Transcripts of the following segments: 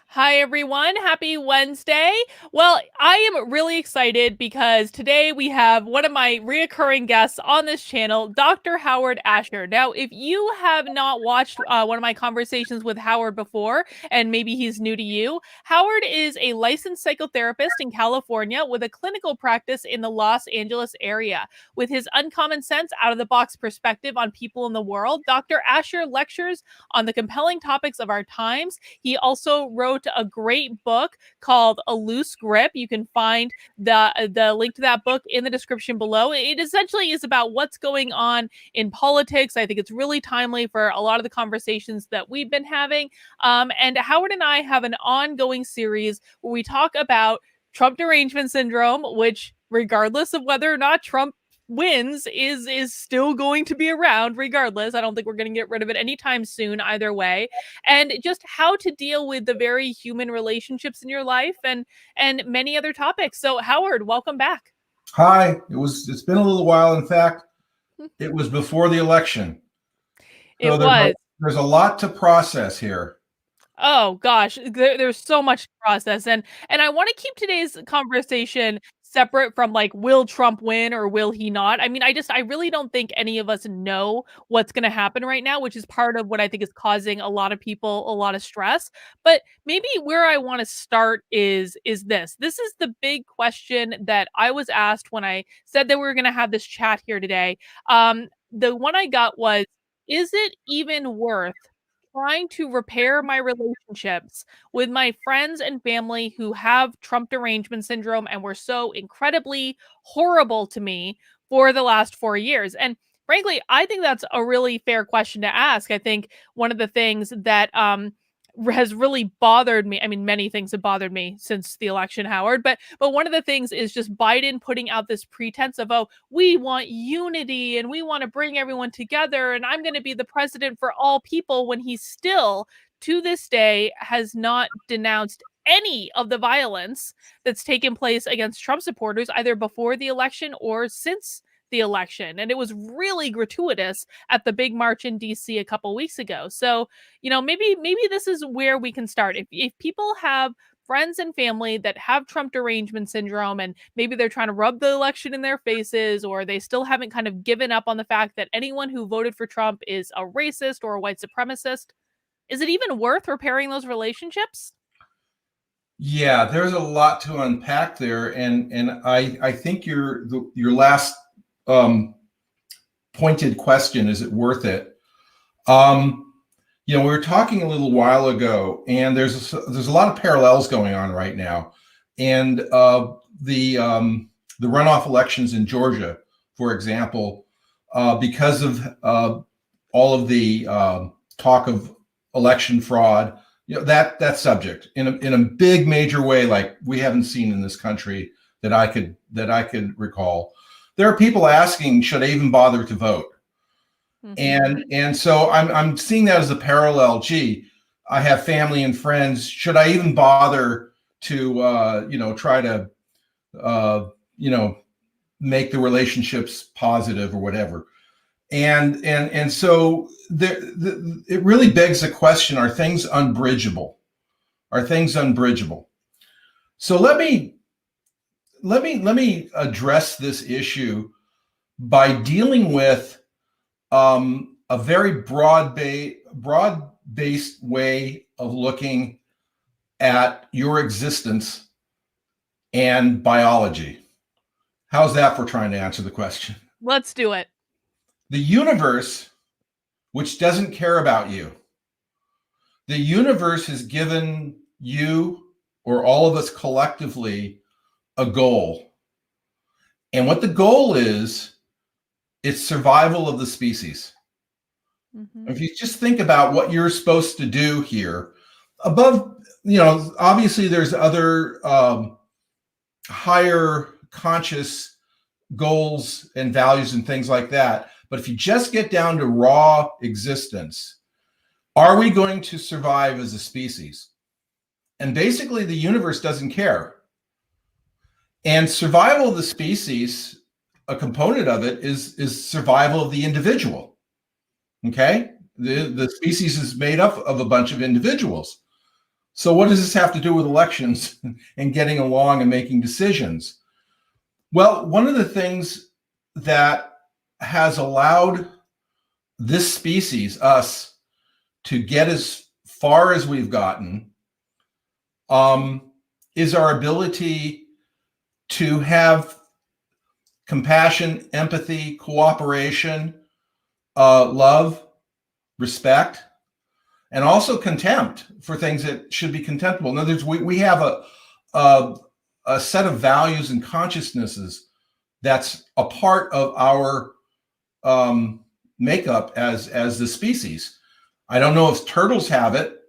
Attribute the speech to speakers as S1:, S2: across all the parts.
S1: Hi, everyone. Happy Wednesday. Well, I am really excited because today we have one of my reoccurring guests on this channel, Dr. Howard Asher. Now, if you have not watched one of my conversations with Howard before, and maybe he's new to you, Howard is a licensed psychotherapist in California with a clinical practice in the Los Angeles area. With his uncommon sense, out of the box perspective on people in the world, Dr. Asher lectures on the compelling topics of our times. He also wrote a great book called A Loose Grip. You can find the link to that book in the description below. It essentially is about what's going on in politics. I think it's really timely for a lot of the conversations that we've been having. And Howard and I have an ongoing series where we talk about Trump derangement syndrome, which, regardless of whether or not Trump wins, is still going to be around regardless. I don't think we're going to get rid of it anytime soon either way. And just how to deal with the very human relationships in your life and many other topics. So Howard, welcome back.
S2: Hi, it's been a little while. In fact, it was before the election.
S1: It
S2: So
S1: was.
S2: there's a lot to process here.
S1: Oh gosh, there's so much to process, and I want to keep today's conversation separate from like, will Trump win or will he not? I mean, I really don't think any of us know what's going to happen right now, which is part of what I think is causing a lot of people a lot of stress. But maybe where I want to start is this. This is the big question that I was asked when I said that we were going to have this chat here today. The one I got was, is it even worth trying to repair my relationships with my friends and family who have Trump derangement syndrome and were so incredibly horrible to me for the last 4 years? And frankly, I think that's a really fair question to ask. I think one of the things that has really bothered me. I mean, many things have bothered me since the election, Howard, but one of the things is just Biden putting out this pretense of, oh, we want unity and we want to bring everyone together and I'm going to be the president for all people, when he still to this day has not denounced any of the violence that's taken place against Trump supporters either before the election or since the election. And it was really gratuitous at the big march in DC a couple weeks ago. So, maybe this is where we can start. If people have friends and family that have Trump derangement syndrome and maybe they're trying to rub the election in their faces, or they still haven't kind of given up on the fact that anyone who voted for Trump is a racist or a white supremacist, is it even worth repairing those relationships?
S2: Yeah, there's a lot to unpack there, and I think your last pointed question, is it worth it? We were talking a little while ago, and there's a lot of parallels going on right now, and the runoff elections in Georgia, for example, because of all of the talk of election fraud, that subject in a big major way like we haven't seen in this country that I could recall. There are people asking, should I even bother to vote? And so I'm seeing that as a parallel. Gee, I have family and friends. Should I even bother to try to make the relationships positive or whatever? And so it really begs the question: are things unbridgeable? Are things unbridgeable? So let me address this issue by dealing with a very broad-based way of looking at your existence and biology. How's that for trying to answer the question?
S1: Let's do it.
S2: The universe, which doesn't care about you, the universe has given you, or all of us collectively, a goal. And what the goal is, it's survival of the species. If you just think about what you're supposed to do here, above, obviously there's other higher conscious goals and values and things like that. But if you just get down to raw existence, are we going to survive as a species? And basically the universe doesn't care. And survival of the species, a component of it is survival of the individual. Okay? The species is made up of a bunch of individuals. So, what does this have to do with elections and getting along and making decisions? Well, one of the things that has allowed this species, us, to get as far as we've gotten um, is our ability to have compassion, empathy, cooperation, love, respect, and also contempt for things that should be contemptible. In other words, we have a, a set of values and consciousnesses that's a part of our makeup as the species. I don't know if turtles have it,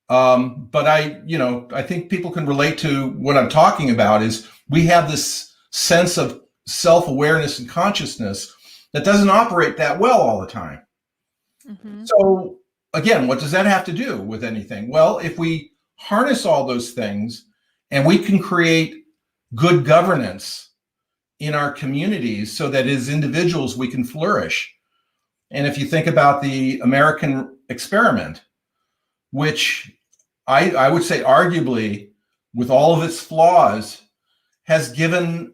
S2: but I think people can relate to what I'm talking about. Is we have this sense of self-awareness and consciousness that doesn't operate that well all the time.
S1: Hmm.
S2: So again, what does that have to do with anything? Well, if we harness all those things and we can create good governance in our communities so that as individuals we can flourish. And if you think about the American experiment, which I would say arguably, with all of its flaws, has given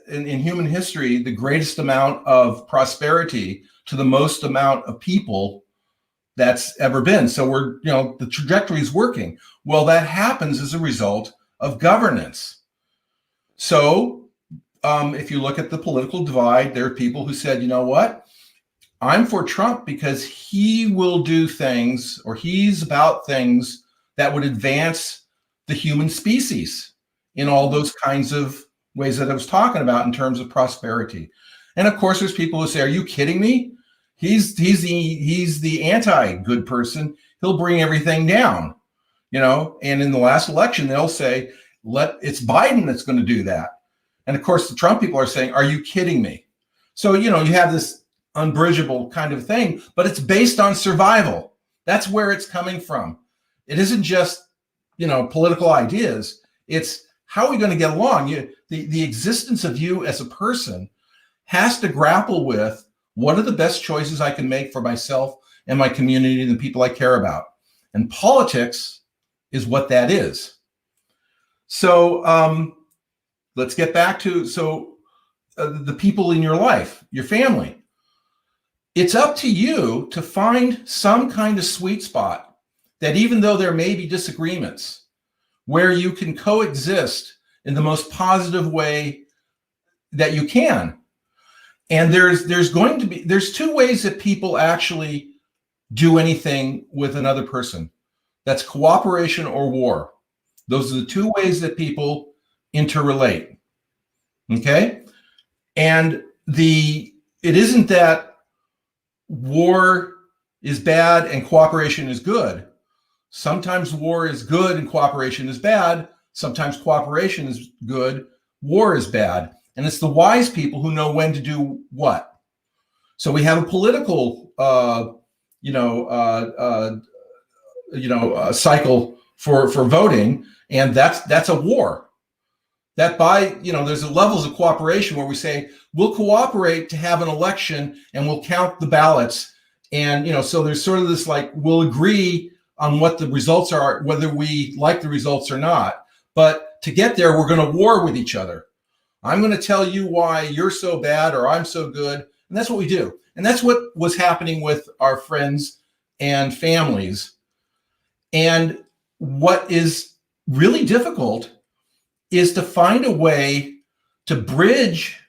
S2: in human history the greatest amount of prosperity to the most amount of people that's ever been. So the trajectory is working. Well, that happens as a result of governance. So if you look at the political divide, there are people who said, you know what? I'm for Trump because he will do things, or he's about things that would advance the human species in all those kinds of ways that I was talking about in terms of prosperity. And of course, there's people who say, "Are you kidding me? He's the anti-good person. He'll bring everything down." And in the last election, they'll say, it's Biden that's going to do that. And of course, the Trump people are saying, "Are you kidding me?" So, you have this unbridgeable kind of thing, but it's based on survival. That's where it's coming from. It isn't just, political ideas. It's how are we going to get along? The existence of you as a person has to grapple with what are the best choices I can make for myself and my community and the people I care about. And politics is what that is. So let's get back to the people in your life, your family. It's up to you to find some kind of sweet spot that, even though there may be disagreements, where you can coexist in the most positive way that you can. And there's two ways that people actually do anything with another person. That's cooperation or war. Those are the two ways that people interrelate. Okay? And it isn't that war is bad and cooperation is good. Sometimes war is good and cooperation is bad. Sometimes cooperation is good, war is bad. And it's the wise people who know when to do what. So we have a political, cycle for voting, and that's a war. That there's levels of cooperation where we say we'll cooperate to have an election and we'll count the ballots, and so there's sort of this we'll agree on what the results are, whether we like the results or not. But to get there, we're going to war with each other. I'm going to tell you why you're so bad or I'm so good. And that's what we do. And that's what was happening with our friends and families. And what is really difficult is to find a way to bridge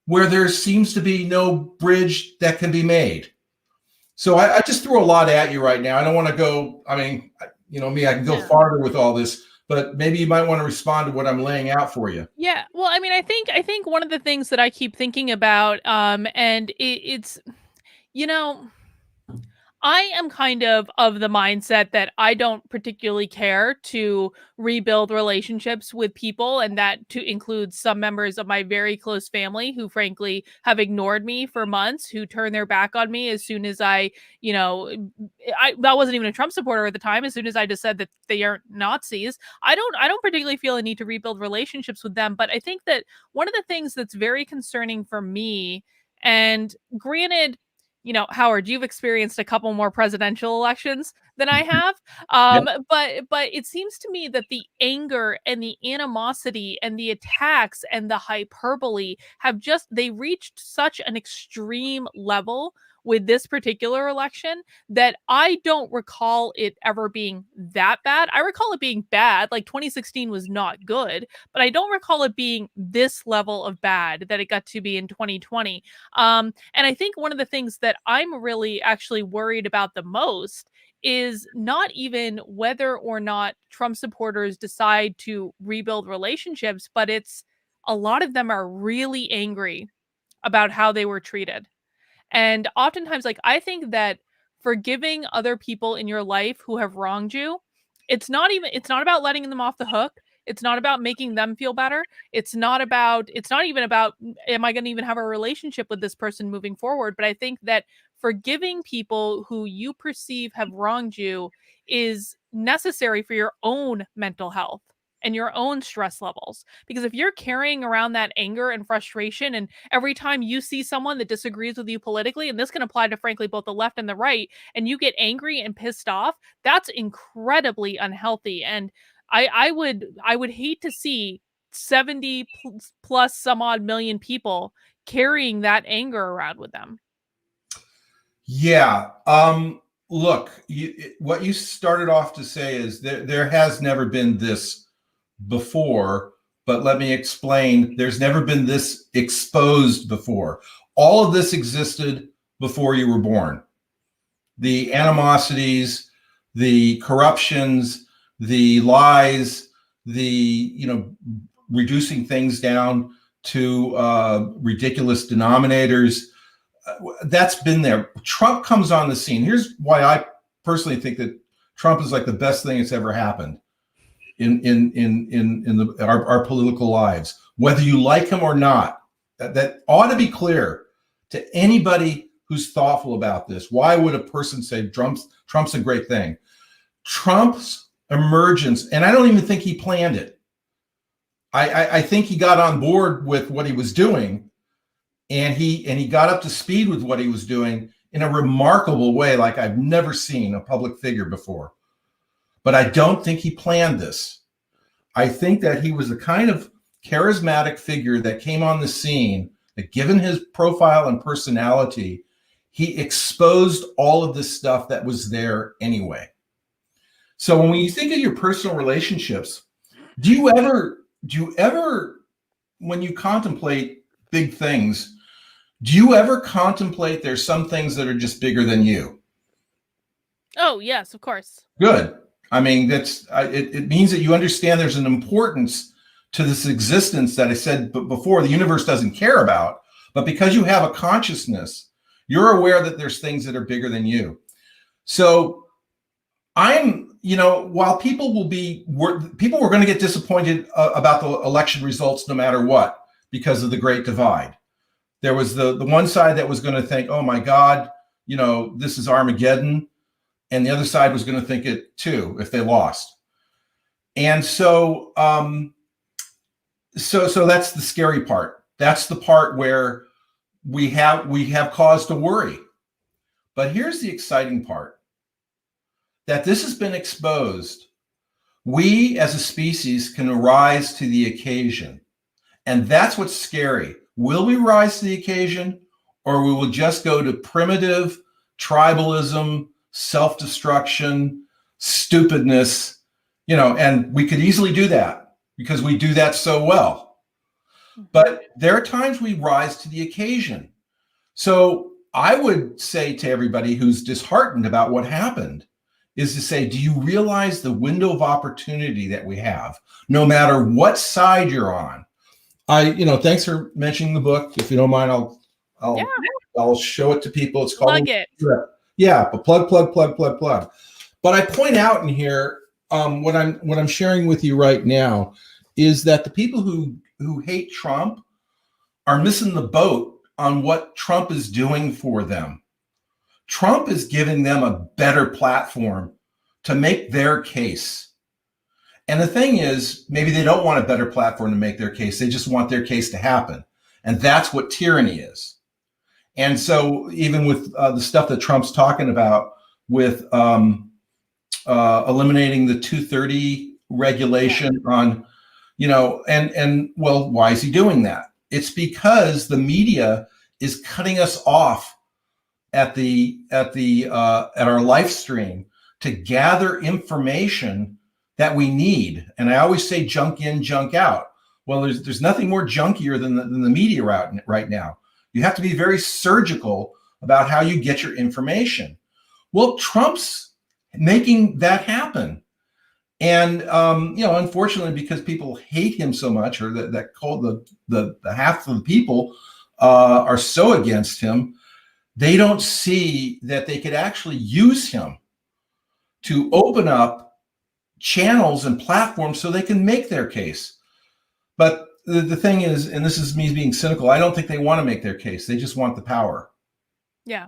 S2: where there seems to be no bridge that can be made. So I just threw a lot at you right now. I don't want to go, I can go farther with all this, but maybe you might want to respond to what I'm laying out for you.
S1: Yeah. Well, I think one of the things that I keep thinking about, and it's, you know, I am kind of the mindset that I don't particularly care to rebuild relationships with people, and that to include some members of my very close family who frankly have ignored me for months, who turn their back on me as soon as I wasn't even a Trump supporter at the time. As soon as I just said that they aren't Nazis, I don't particularly feel a need to rebuild relationships with them. But I think that one of the things that's very concerning for me, and granted, Howard, you've experienced a couple more presidential elections than I have.
S2: Yeah.
S1: But it seems to me that the anger and the animosity and the attacks and the hyperbole have just they reached such an extreme level with this particular election that I don't recall it ever being that bad. I recall it being bad, like 2016 was not good, but I don't recall it being this level of bad that it got to be in 2020. And I think one of the things that I'm really actually worried about the most is not even whether or not Trump supporters decide to rebuild relationships, but it's a lot of them are really angry about how they were treated. And oftentimes, like, I think that forgiving other people in your life who have wronged you, it's not about letting them off the hook. It's not about making them feel better. It's not even about, am I going to even have a relationship with this person moving forward? But I think that forgiving people who you perceive have wronged you is necessary for your own mental health and your own stress levels. Because if you're carrying around that anger and frustration, and every time you see someone that disagrees with you politically, and this can apply to frankly both the left and the right, and you get angry and pissed off, that's incredibly unhealthy. And I would hate to see 70 plus some odd million people carrying that anger around with them.
S2: Yeah. Look, what you started off to say is there has never been this before, but let me explain. There's never been this exposed before. All of this existed before you were born. The animosities, the corruptions, the lies, the, reducing things down to ridiculous denominators. That's been there. Trump comes on the scene. Here's why I personally think that Trump is like the best thing that's ever happened in our political lives, whether you like him or not. That ought to be clear to anybody who's thoughtful about this. Why would a person say Trump's a great thing? Trump's emergence, and I don't even think he planned it. I think he got on board with what he was doing, and he got up to speed with what he was doing in a remarkable way, like I've never seen a public figure before. But I don't think he planned this. I think that he was a kind of charismatic figure that came on the scene, that given his profile and personality, he exposed all of this stuff that was there anyway. So when you think of your personal relationships, do you ever, when you contemplate big things, do you ever contemplate there's some things that are just bigger than you?
S1: Oh, yes, of course.
S2: Good. I mean, it means that you understand there's an importance to this existence that I said before the universe doesn't care about, but because you have a consciousness, you're aware that there's things that are bigger than you. So while people were going to get disappointed about the election results no matter what, because of the Great Divide. There was the one side that was going to think, oh my God, this is Armageddon. And the other side was going to think it too, if they lost. And so that's the scary part. That's the part where we have cause to worry. But here's the exciting part, that this has been exposed. We as a species can rise to the occasion. And that's what's scary. Will we rise to the occasion, or we will just go to primitive tribalism, self-destruction, stupidness, and we could easily do that because we do that so well. But there are times we rise to the occasion. So I would say to everybody who's disheartened about what happened is to say, do you realize the window of opportunity that we have, no matter what side you're on? Thanks for mentioning the book. If you don't mind, I'll show it to people. It's called
S1: Plug it.
S2: Yeah, but plug. But I point out in here, what I'm sharing with you right now is that the people who hate Trump are missing the boat on what Trump is doing for them. Trump is giving them a better platform to make their case. And the thing is, maybe they don't want a better platform to make their case. They just want their case to happen. And that's what tyranny is. And so even with the stuff that Trump's talking about with eliminating the 230
S1: Yeah.
S2: regulation on, and well, why is he doing that? It's because the media is cutting us off at our live stream to gather information that we need. And I always say junk in, junk out. Well, there's nothing more junkier than the media right now. You have to be very surgical about how you get your information. Well, Trump's making that happen. And unfortunately, because people hate him so much, or that called the half of the people are so against him, they don't see that they could actually use him to open up channels and platforms so they can make their case. But the thing is, and this is me being cynical, I don't think they want to make their case. They just want the power.
S1: Yeah.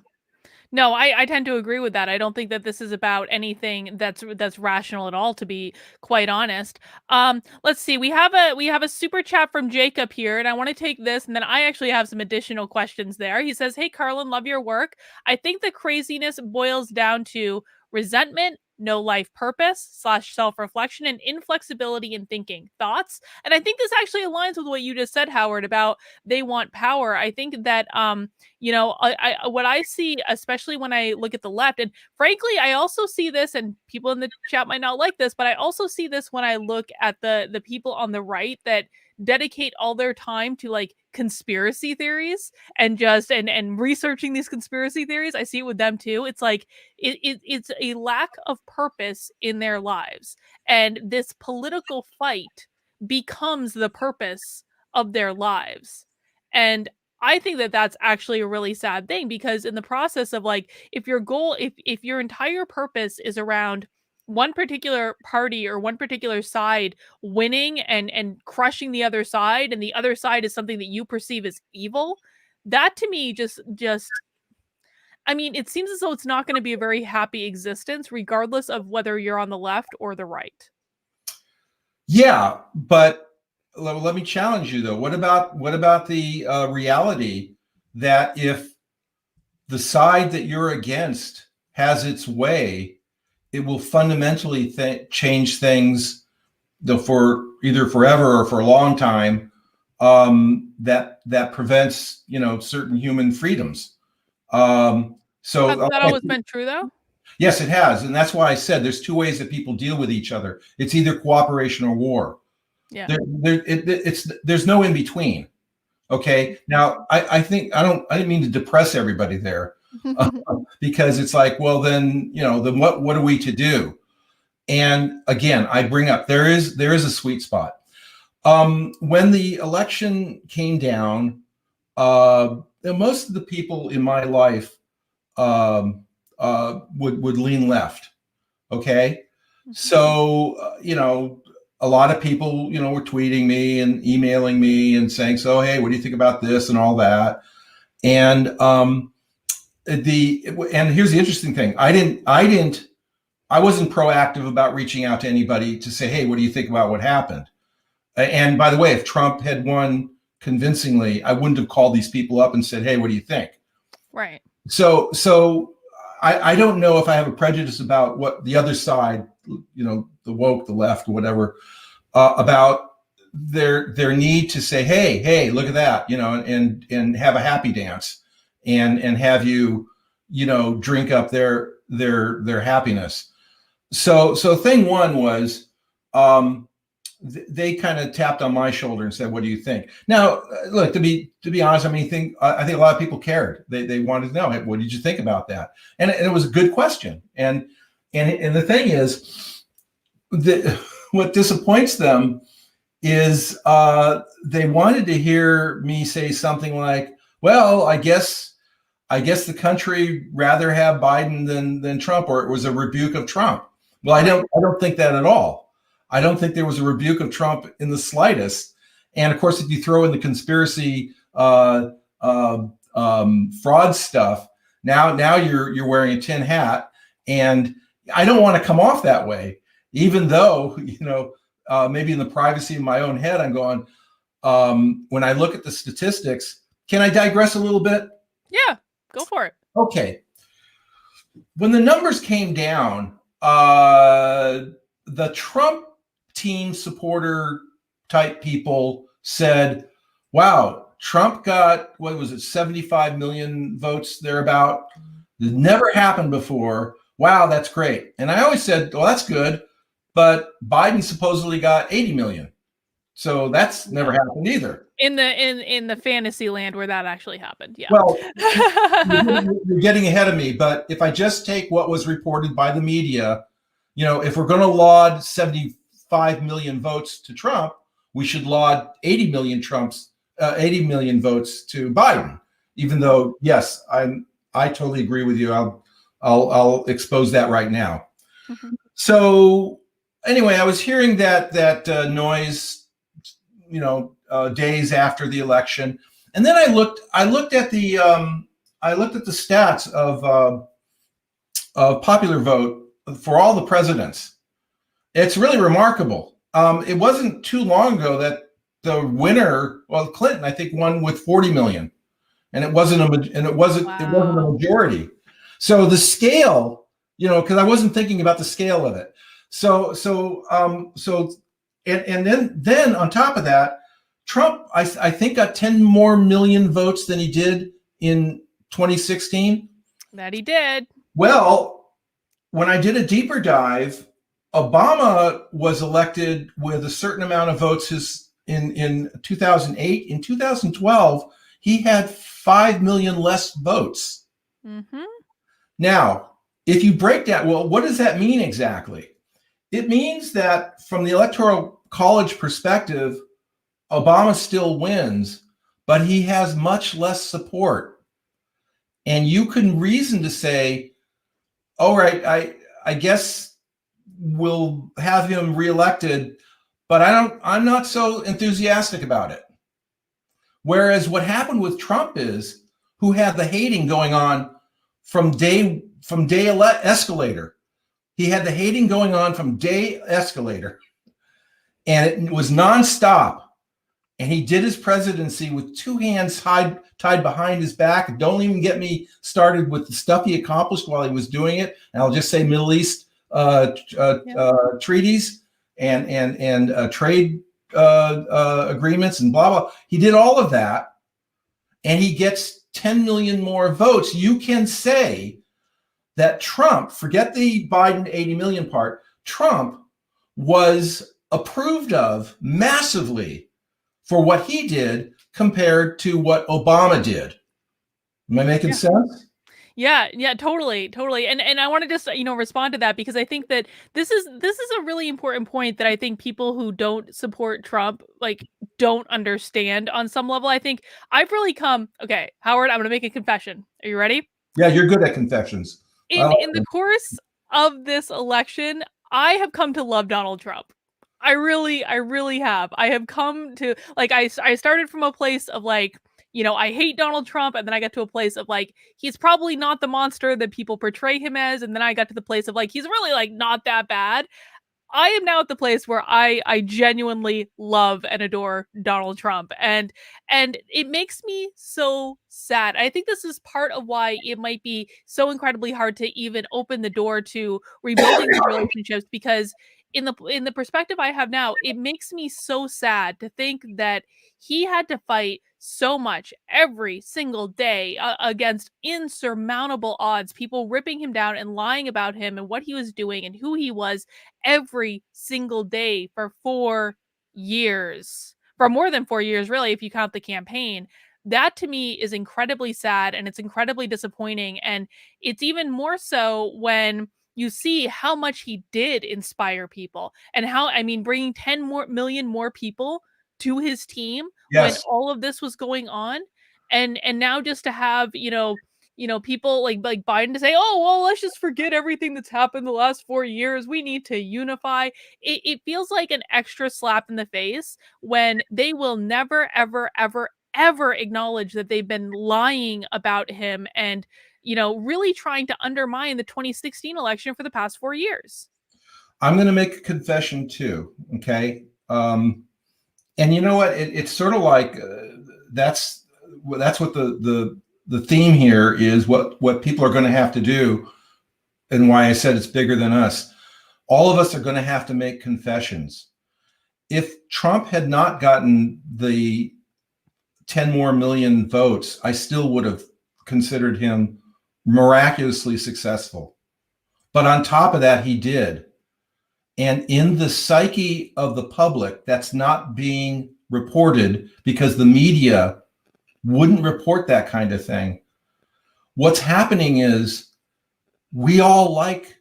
S1: No, I tend to agree with that. I don't think that this is about anything that's rational at all, to be quite honest. Let's see. We have a super chat from Jacob here, and I want to take this, and then I actually have some additional questions there. He says, "Hey Carlin, love your work. I think the craziness boils down to resentment, no life purpose / self-reflection, and inflexibility in thinking. Thoughts?" And I think this actually aligns with what you just said, Howard, about they want power. I think that what I see, especially when I look at the left, and frankly, I also see this, and people in the chat might not like this, but I also see this when I look at the people on the right that dedicate all their time to like conspiracy theories and just and researching these conspiracy theories. I see it with them too. It's like it's a lack of purpose in their lives, and this political fight becomes the purpose of their lives. And I think that that's actually a really sad thing, because in the process of like, if your goal, if your entire purpose is around one particular party or one particular side winning and crushing the other side, and the other side is something that you perceive as evil, that to me just I mean, it seems as though it's not going to be a very happy existence, regardless of whether you're on the left or the right.
S2: Yeah, but let me challenge you though. What about the reality that if the side that you're against has its way, it will fundamentally change things for either forever or for a long time. That prevents certain human freedoms.
S1: Has
S2: So
S1: that always been true though?
S2: yes, it has, and that's why I said there's two ways that people deal with each other. It's either cooperation or war.
S1: Yeah.
S2: There's no in between. Okay. Now, I think I didn't mean to depress everybody there, because it's like, well, then what are we to do? And again, I bring up there is a sweet spot. When the election came down, most of the people in my life would lean left. Okay. So, a lot of people, were tweeting me and emailing me and saying, so, hey, what do you think about this and all that? And and here's the interesting thing. I wasn't proactive about reaching out to anybody to say, hey, what do you think about what happened? And by the way, if Trump had won convincingly, I wouldn't have called these people up and said, hey, what do you think?
S1: Right.
S2: So I don't know if I have a prejudice about what the other side, the woke, the left, or whatever, about their need to say, hey, look at that, and have a happy dance and have you, drink up their happiness. So thing one was, they kind of tapped on my shoulder and said, what do you think? Now, look, to be honest, I think a lot of people cared. They wanted to know, hey, what did you think about that? And it was a good question. And the thing is, what disappoints them is they wanted to hear me say something like, well, I guess the country rather have Biden than Trump, or it was a rebuke of Trump. Well, I don't think that at all. I don't think there was a rebuke of Trump in the slightest. And of course, if you throw in the conspiracy fraud stuff, now you're wearing a tin hat. And I don't want to come off that way, even though, maybe in the privacy of my own head, I'm going, when I look at the statistics, can I digress a little bit?
S1: Yeah, go for it.
S2: Okay. When the numbers came down, the Trump team supporter type people said, wow, Trump got, what was it, 75 million votes thereabout. It never happened before. Wow, that's great. And I always said, well, that's good. But Biden supposedly got 80 million. So that's never
S1: Yeah.
S2: happened either.
S1: In the fantasy land where that actually happened. Yeah.
S2: Well, you're getting ahead of me, but if I just take what was reported by the media, if we're going to laud 75 million votes to Trump, we should laud 80 million votes to Biden. Even though, yes, I totally agree with you. I'll expose that right now.
S1: Mhm.
S2: So anyway, I was hearing that noise, days after the election, and then I looked at the stats of popular vote for all the presidents. It's really remarkable. It wasn't too long ago that the winner, well, Clinton, I think, won with 40 million, and it wasn't a
S1: Wow.
S2: majority. So the scale, because I wasn't thinking about the scale of it. And then on top of that, Trump, I think, got 10 more million votes than he did in 2016.
S1: That he did.
S2: Well, when I did a deeper dive, Obama was elected with a certain amount of votes in 2008. In 2012, he had 5 million less votes.
S1: Mm-hmm.
S2: Now, if you break that, well, what does that mean exactly? It means that from the Electoral College perspective, Obama still wins, but he has much less support. And you can reason to say, all right, I guess we'll have him reelected, but I'm not so enthusiastic about it. Whereas what happened with Trump is, who had the hating going on from day escalator. He had the hating going on from day escalator, and it was nonstop. And he did his presidency with two hands tied behind his back. Don't even get me started with the stuff he accomplished while he was doing it. And I'll just say Middle East treaties and trade agreements and blah, blah. He did all of that, and he gets 10 million more votes. You can say that Trump, forget the Biden 80 million part, Trump was approved of massively for what he did compared to what Obama did. Am I making
S1: Yeah.
S2: sense?
S1: Yeah, totally, totally. And I want to just, respond to that because I think that this is a really important point that I think people who don't support Trump like don't understand on some level. I think I've really come, okay, Howard, I'm going to make a confession. Are you ready?
S2: Yeah, you're good at confessions.
S1: In the course of this election, I have come to love Donald Trump. I really have. I have come to like I started from a place of like, I hate Donald Trump, and then I got to a place of like he's probably not the monster that people portray him as, and then I got to the place of like he's really like not that bad. I am now at the place where I genuinely love and adore Donald Trump, and it makes me so sad. I think this is part of why it might be so incredibly hard to even open the door to rebuilding these relationships, because in the perspective I have now, it makes me so sad to think that he had to fight so much every single day against insurmountable odds, people ripping him down and lying about him and what he was doing and who he was every single day for 4 years, for more than 4 years, really, if you count the campaign. That to me is incredibly sad and it's incredibly disappointing. And it's even more so when you see how much he did inspire people and how, I mean, bringing 10 million more people to his team when
S2: Yes,
S1: all of this was going on. And now just to have, people like Biden to say, "Oh, well, let's just forget everything that's happened the last 4 years. We need to unify." It feels like an extra slap in the face when they will never, ever, ever, ever acknowledge that they've been lying about him and really trying to undermine the 2016 election for the past 4 years.
S2: I'm going to make a confession too. Okay, and you know what? It's sort of like that's what the the theme here is what people are going to have to do, and why I said it's bigger than us. All of us are going to have to make confessions. If Trump had not gotten the 10 more million votes, I still would have considered him miraculously successful. But on top of that, he did. And in the psyche of the public, that's not being reported because the media wouldn't report that kind of thing. What's happening is we all like,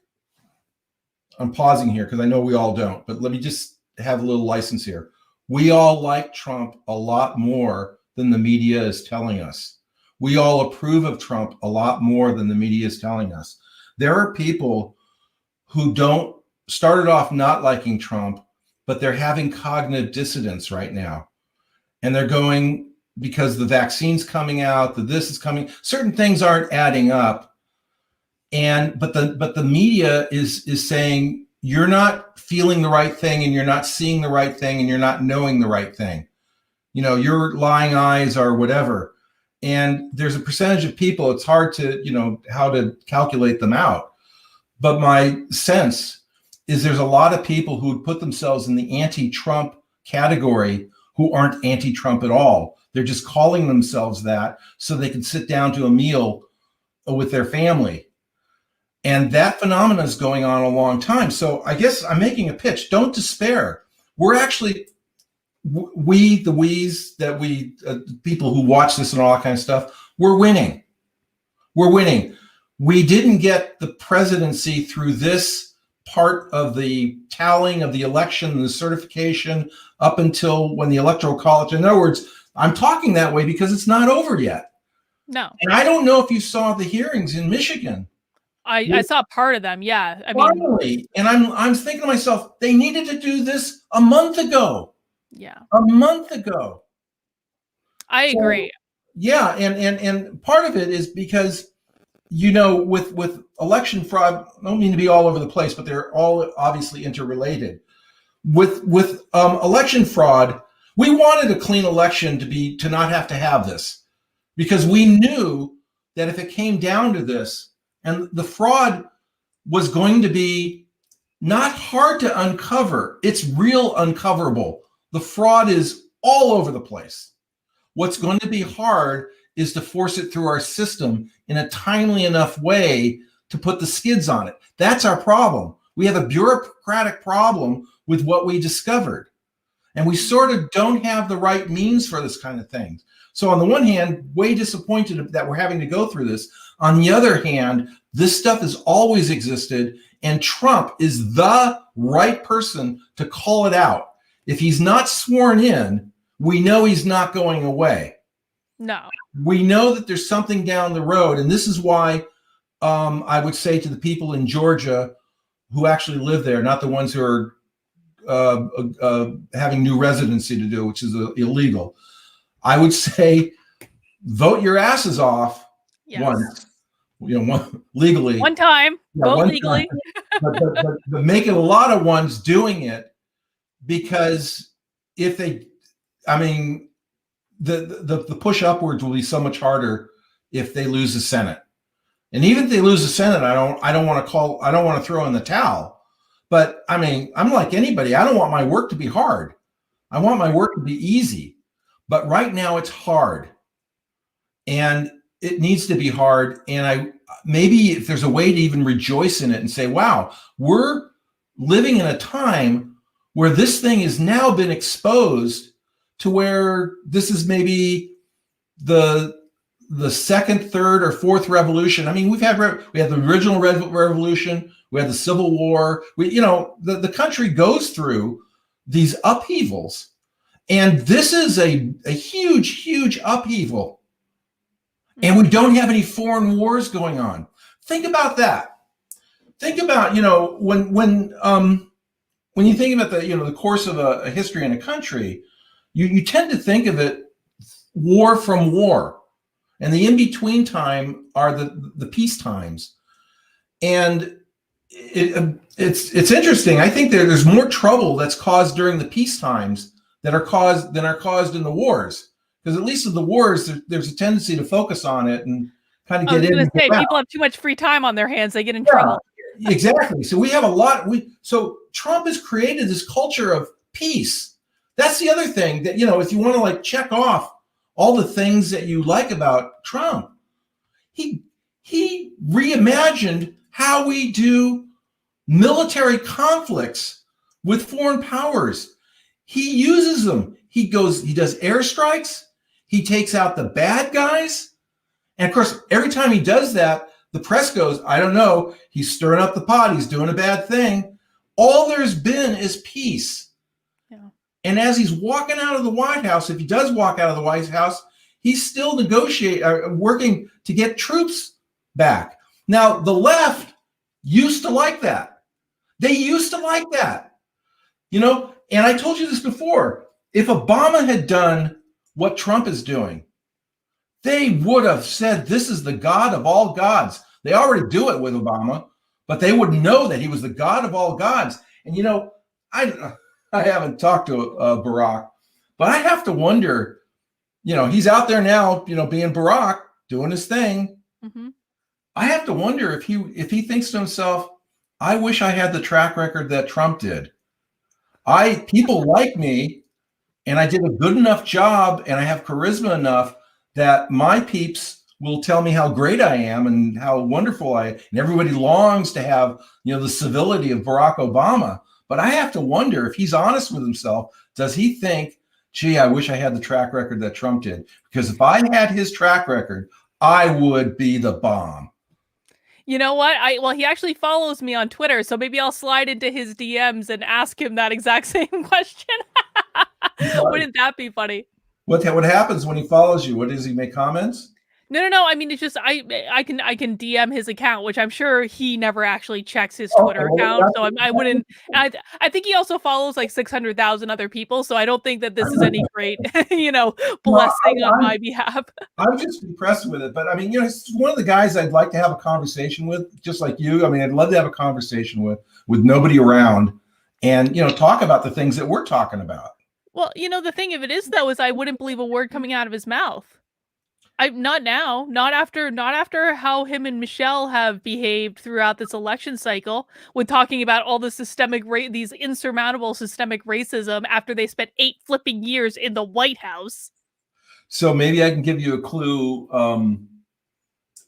S2: I'm pausing here because I know we all don't, but let me just have a little license here. We all like Trump a lot more than the media is telling us. We all approve of Trump a lot more than the media is telling us. There are people who started off not liking Trump, but they're having cognitive dissonance right now. And they're going, because the vaccine's coming out, this is coming, certain things aren't adding up. But the media is saying, you're not feeling the right thing, and you're not seeing the right thing, and you're not knowing the right thing. Your lying eyes or whatever. And there's a percentage of people, it's hard to, how to calculate them out. But my sense is there's a lot of people who would put themselves in the anti-Trump category who aren't anti-Trump at all. They're just calling themselves that so they can sit down to a meal with their family. And that phenomenon is going on a long time. So I guess I'm making a pitch. Don't despair. We're actually, people who watch this and all that kind of stuff, we're winning. We're winning. We didn't get the presidency through this part of the tallying of the election and the certification up until when the Electoral College, in other words, I'm talking that way because it's not over yet.
S1: No.
S2: And I don't know if you saw the hearings in Michigan.
S1: I saw part of them. Yeah.
S2: Finally. And I'm thinking to myself, they needed to do this a month ago.
S1: Yeah.
S2: A month ago.
S1: I agree.
S2: Yeah. And part of it is because, with election fraud, I don't mean to be all over the place, but they're all obviously interrelated. With election fraud, we wanted a clean election to not have to have this, because we knew that if it came down to this, and the fraud was going to be not hard to uncover, it's real uncoverable. The fraud is all over the place. What's going to be hard is to force it through our system in a timely enough way to put the skids on it. That's our problem. We have a bureaucratic problem with what we discovered. And we sort of don't have the right means for this kind of thing. So on the one hand, way disappointed that we're having to go through this. On the other hand, this stuff has always existed, and Trump is the right person to call it out. If he's not sworn in, we know he's not going away.
S1: No.
S2: We know that there's something down the road, and this is why I would say to the people in Georgia who actually live there, not the ones who are having new residency to do, which is illegal. I would say, vote your asses off once, legally.
S1: One time, vote legally.
S2: But make it a lot of ones doing it, because if they, the push upwards will be so much harder if they lose the Senate. And even if they lose the Senate, I don't want to throw in the towel. But I'm like anybody. I don't want my work to be hard. I want my work to be easy. But right now it's hard, and it needs to be hard. And maybe if there's a way to even rejoice in it and say, wow, we're living in a time where this thing has now been exposed to where this is maybe the second, third, or fourth revolution. We had the original revolution. We had the Civil War. The country goes through these upheavals, and this is a huge, huge upheaval. And we don't have any foreign wars going on. Think about that. Think about, when you think about the course of a history in a country, you tend to think of it war from war, and the in-between time are the peace times. And it's interesting. I think there's more trouble that's caused during the peace times than are caused in the wars. Because at least in the wars, there's a tendency to focus on it and kind of
S1: I
S2: get
S1: was
S2: in
S1: gonna
S2: and
S1: say
S2: get out.
S1: people have too much free time on their hands, they get in
S2: Yeah,
S1: trouble.
S2: exactly. So we have a lot. So Trump has created this culture of peace. That's the other thing that, if you want to like check off all the things that you like about Trump, he reimagined how we do military conflicts with foreign powers. He uses them. He does airstrikes. He takes out the bad guys. And of course, every time he does that, the press goes, I don't know, he's stirring up the pot. He's doing a bad thing. All there's been is peace.
S1: Yeah.
S2: And as he's walking out of the White House, if he does walk out of the White House, he's still working to get troops back. Now, the left used to like that. They used to like that. And I told you this before. If Obama had done what Trump is doing, they would have said, this is the God of all gods. They already do it with Obama, but they would know that he was the God of all gods. And, I haven't talked to Barack, but I have to wonder, he's out there now, being Barack, doing his thing.
S1: Mm-hmm.
S2: I have to wonder if he thinks to himself, I wish I had the track record that Trump did. People like me, and I did a good enough job, and I have charisma enough that my peeps will tell me how great I am and how wonderful and everybody longs to have, the civility of Barack Obama. But I have to wonder if he's honest with himself. Does he think, gee, I wish I had the track record that Trump did? Because if I had his track record, I would be the bomb.
S1: You know what? He actually follows me on Twitter, so maybe I'll slide into his DMs and ask him that exact same question. Wouldn't that be funny?
S2: What happens when he follows you? What does he make comments?
S1: No. I mean, it's just I can DM his account, which I'm sure he never actually checks his Twitter account. So I wouldn't. I think he also follows like 600,000 other people. So I don't think that this is any great, blessing on my behalf.
S2: I'm just impressed with it. But I mean, it's one of the guys I'd like to have a conversation with, just like you. I mean, I'd love to have a conversation with nobody around, and talk about the things that we're talking about.
S1: Well, the thing of it is, though, is I wouldn't believe a word coming out of his mouth. Not now, not after how him and Michelle have behaved throughout this election cycle, with talking about all the these insurmountable systemic racism after they spent 8 flipping years in the White House.
S2: So maybe I can give you a clue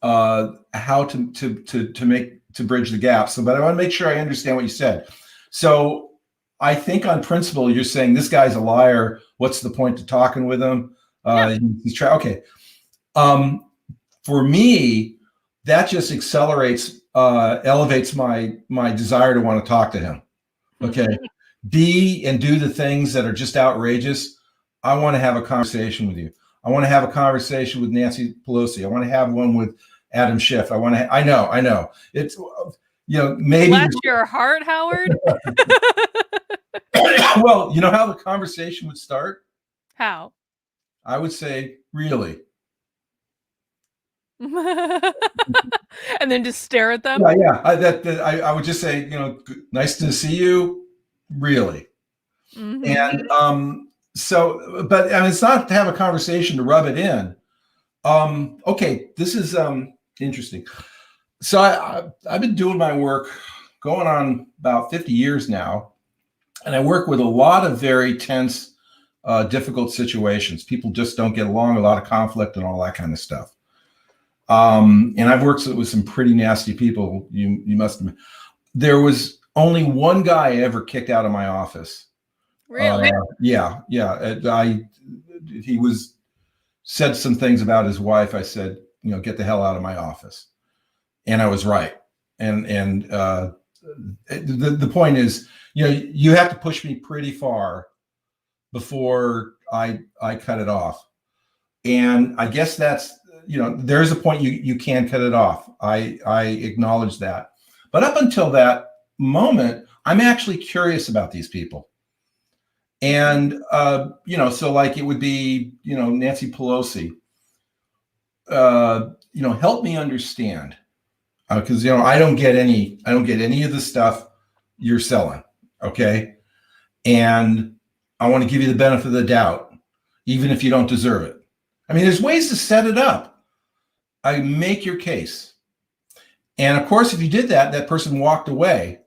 S2: how to bridge the gap. But I want to make sure I understand what you said. So I think on principle, you're saying this guy's a liar. What's the point to talking with him?
S1: Yeah.
S2: Okay. For me, that just elevates my desire to want to talk to him. Okay. Be and do the things that are just outrageous. I want to have a conversation with you. I want to have a conversation with Nancy Pelosi. I want to have one with Adam Schiff. I know. It's, maybe.
S1: Bless your heart, Howard.
S2: Well, you know how the conversation would start?
S1: How?
S2: I would say, really?
S1: And then just stare at them?
S2: Yeah. I would just say, nice to see you. Really?
S1: Mm-hmm.
S2: And but it's not to have a conversation to rub it in. Okay, this is interesting. So I've been doing my work going on about 50 years now, and I work with a lot of very tense, difficult situations. People just don't get along, a lot of conflict and all that kind of stuff. And I've worked with some pretty nasty people. You must admit. There was only one guy I ever kicked out of my office.
S1: Really?
S2: Yeah. He said some things about his wife. I said, get the hell out of my office. And I was right. And the point is, you have to push me pretty far before I cut it off. And I guess that's, there's a point you can cut it off. I acknowledge that. But up until that moment, I'm actually curious about these people. And, so like it would be, Nancy Pelosi, help me understand. Because, I don't get any of the stuff you're selling. Okay. And I want to give you the benefit of the doubt, even if you don't deserve it. I mean, there's ways to set it up. I make your case. And of course, if you did that, that person walked away,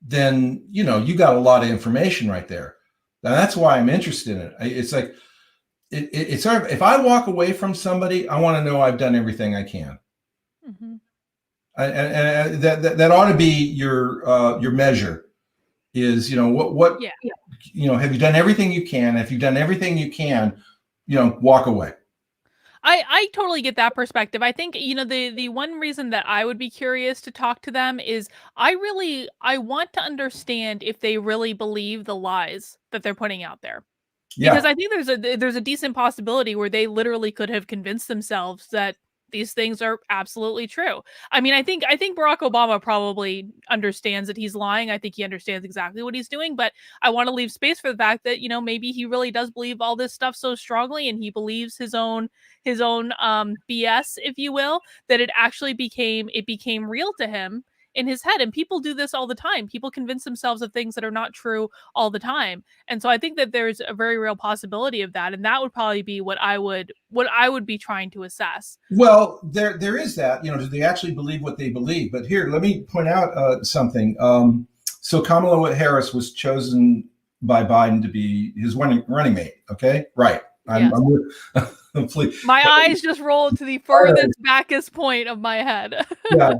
S2: then, you got a lot of information right there. Now, that's why I'm interested in it. It's like, it's sort of, if I walk away from somebody, I want to know I've done everything I can.
S1: Mhm.
S2: And that ought to be your measure is, what,
S1: Yeah.
S2: have you done everything you can? If you've done everything you can, walk away.
S1: I totally get that perspective. I think, the one reason that I would be curious to talk to them is I want to understand if they really believe the lies that they're putting out there. Because
S2: Yeah.
S1: I think there's a decent possibility where they literally could have convinced themselves that these things are absolutely true. I mean, I think Barack Obama probably understands that he's lying. I think he understands exactly what he's doing, but I want to leave space for the fact that, maybe he really does believe all this stuff so strongly and he believes his own BS, if you will, that it became real to him in his head. And people do this all the time. People convince themselves of things that are not true all the time. And so I think that there's a very real possibility of that, and that would probably be what I would be trying to assess.
S2: Well, there is that. Do they actually believe what they believe? But here, let me point out something. So Kamala Harris was chosen by Biden to be his running mate. Okay, right.
S1: Yes.
S2: I'm pleased.
S1: My eyes just rolled to the furthest backest point of my head.
S2: Yeah.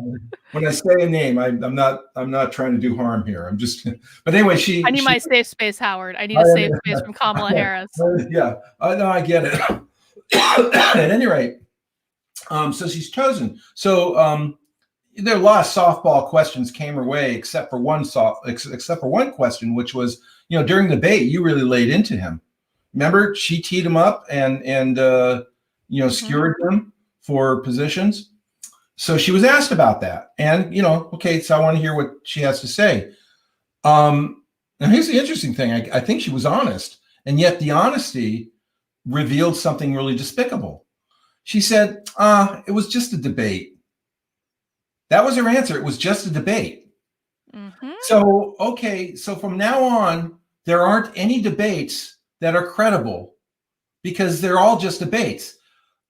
S2: When I say a name, I'm not trying to do harm here. I'm just. But anyway,
S1: I need my safe space, Howard. I need a safe space from Kamala Harris.
S2: Yeah. No, I get it. At any rate, so she's chosen. So there are a lot of softball questions came her way, except for one question, which was, during the debate, you really laid into him. Remember, she teed him up and skewered him for positions. So she was asked about that, and okay, so I want to hear what she has to say. Now here's the interesting thing: I think she was honest, and yet the honesty revealed something really despicable. She said, it was just a debate. That was her answer. It was just a debate.
S1: Mm-hmm.
S2: So, okay, so from now on, there aren't any debates that are credible because they're all just debates.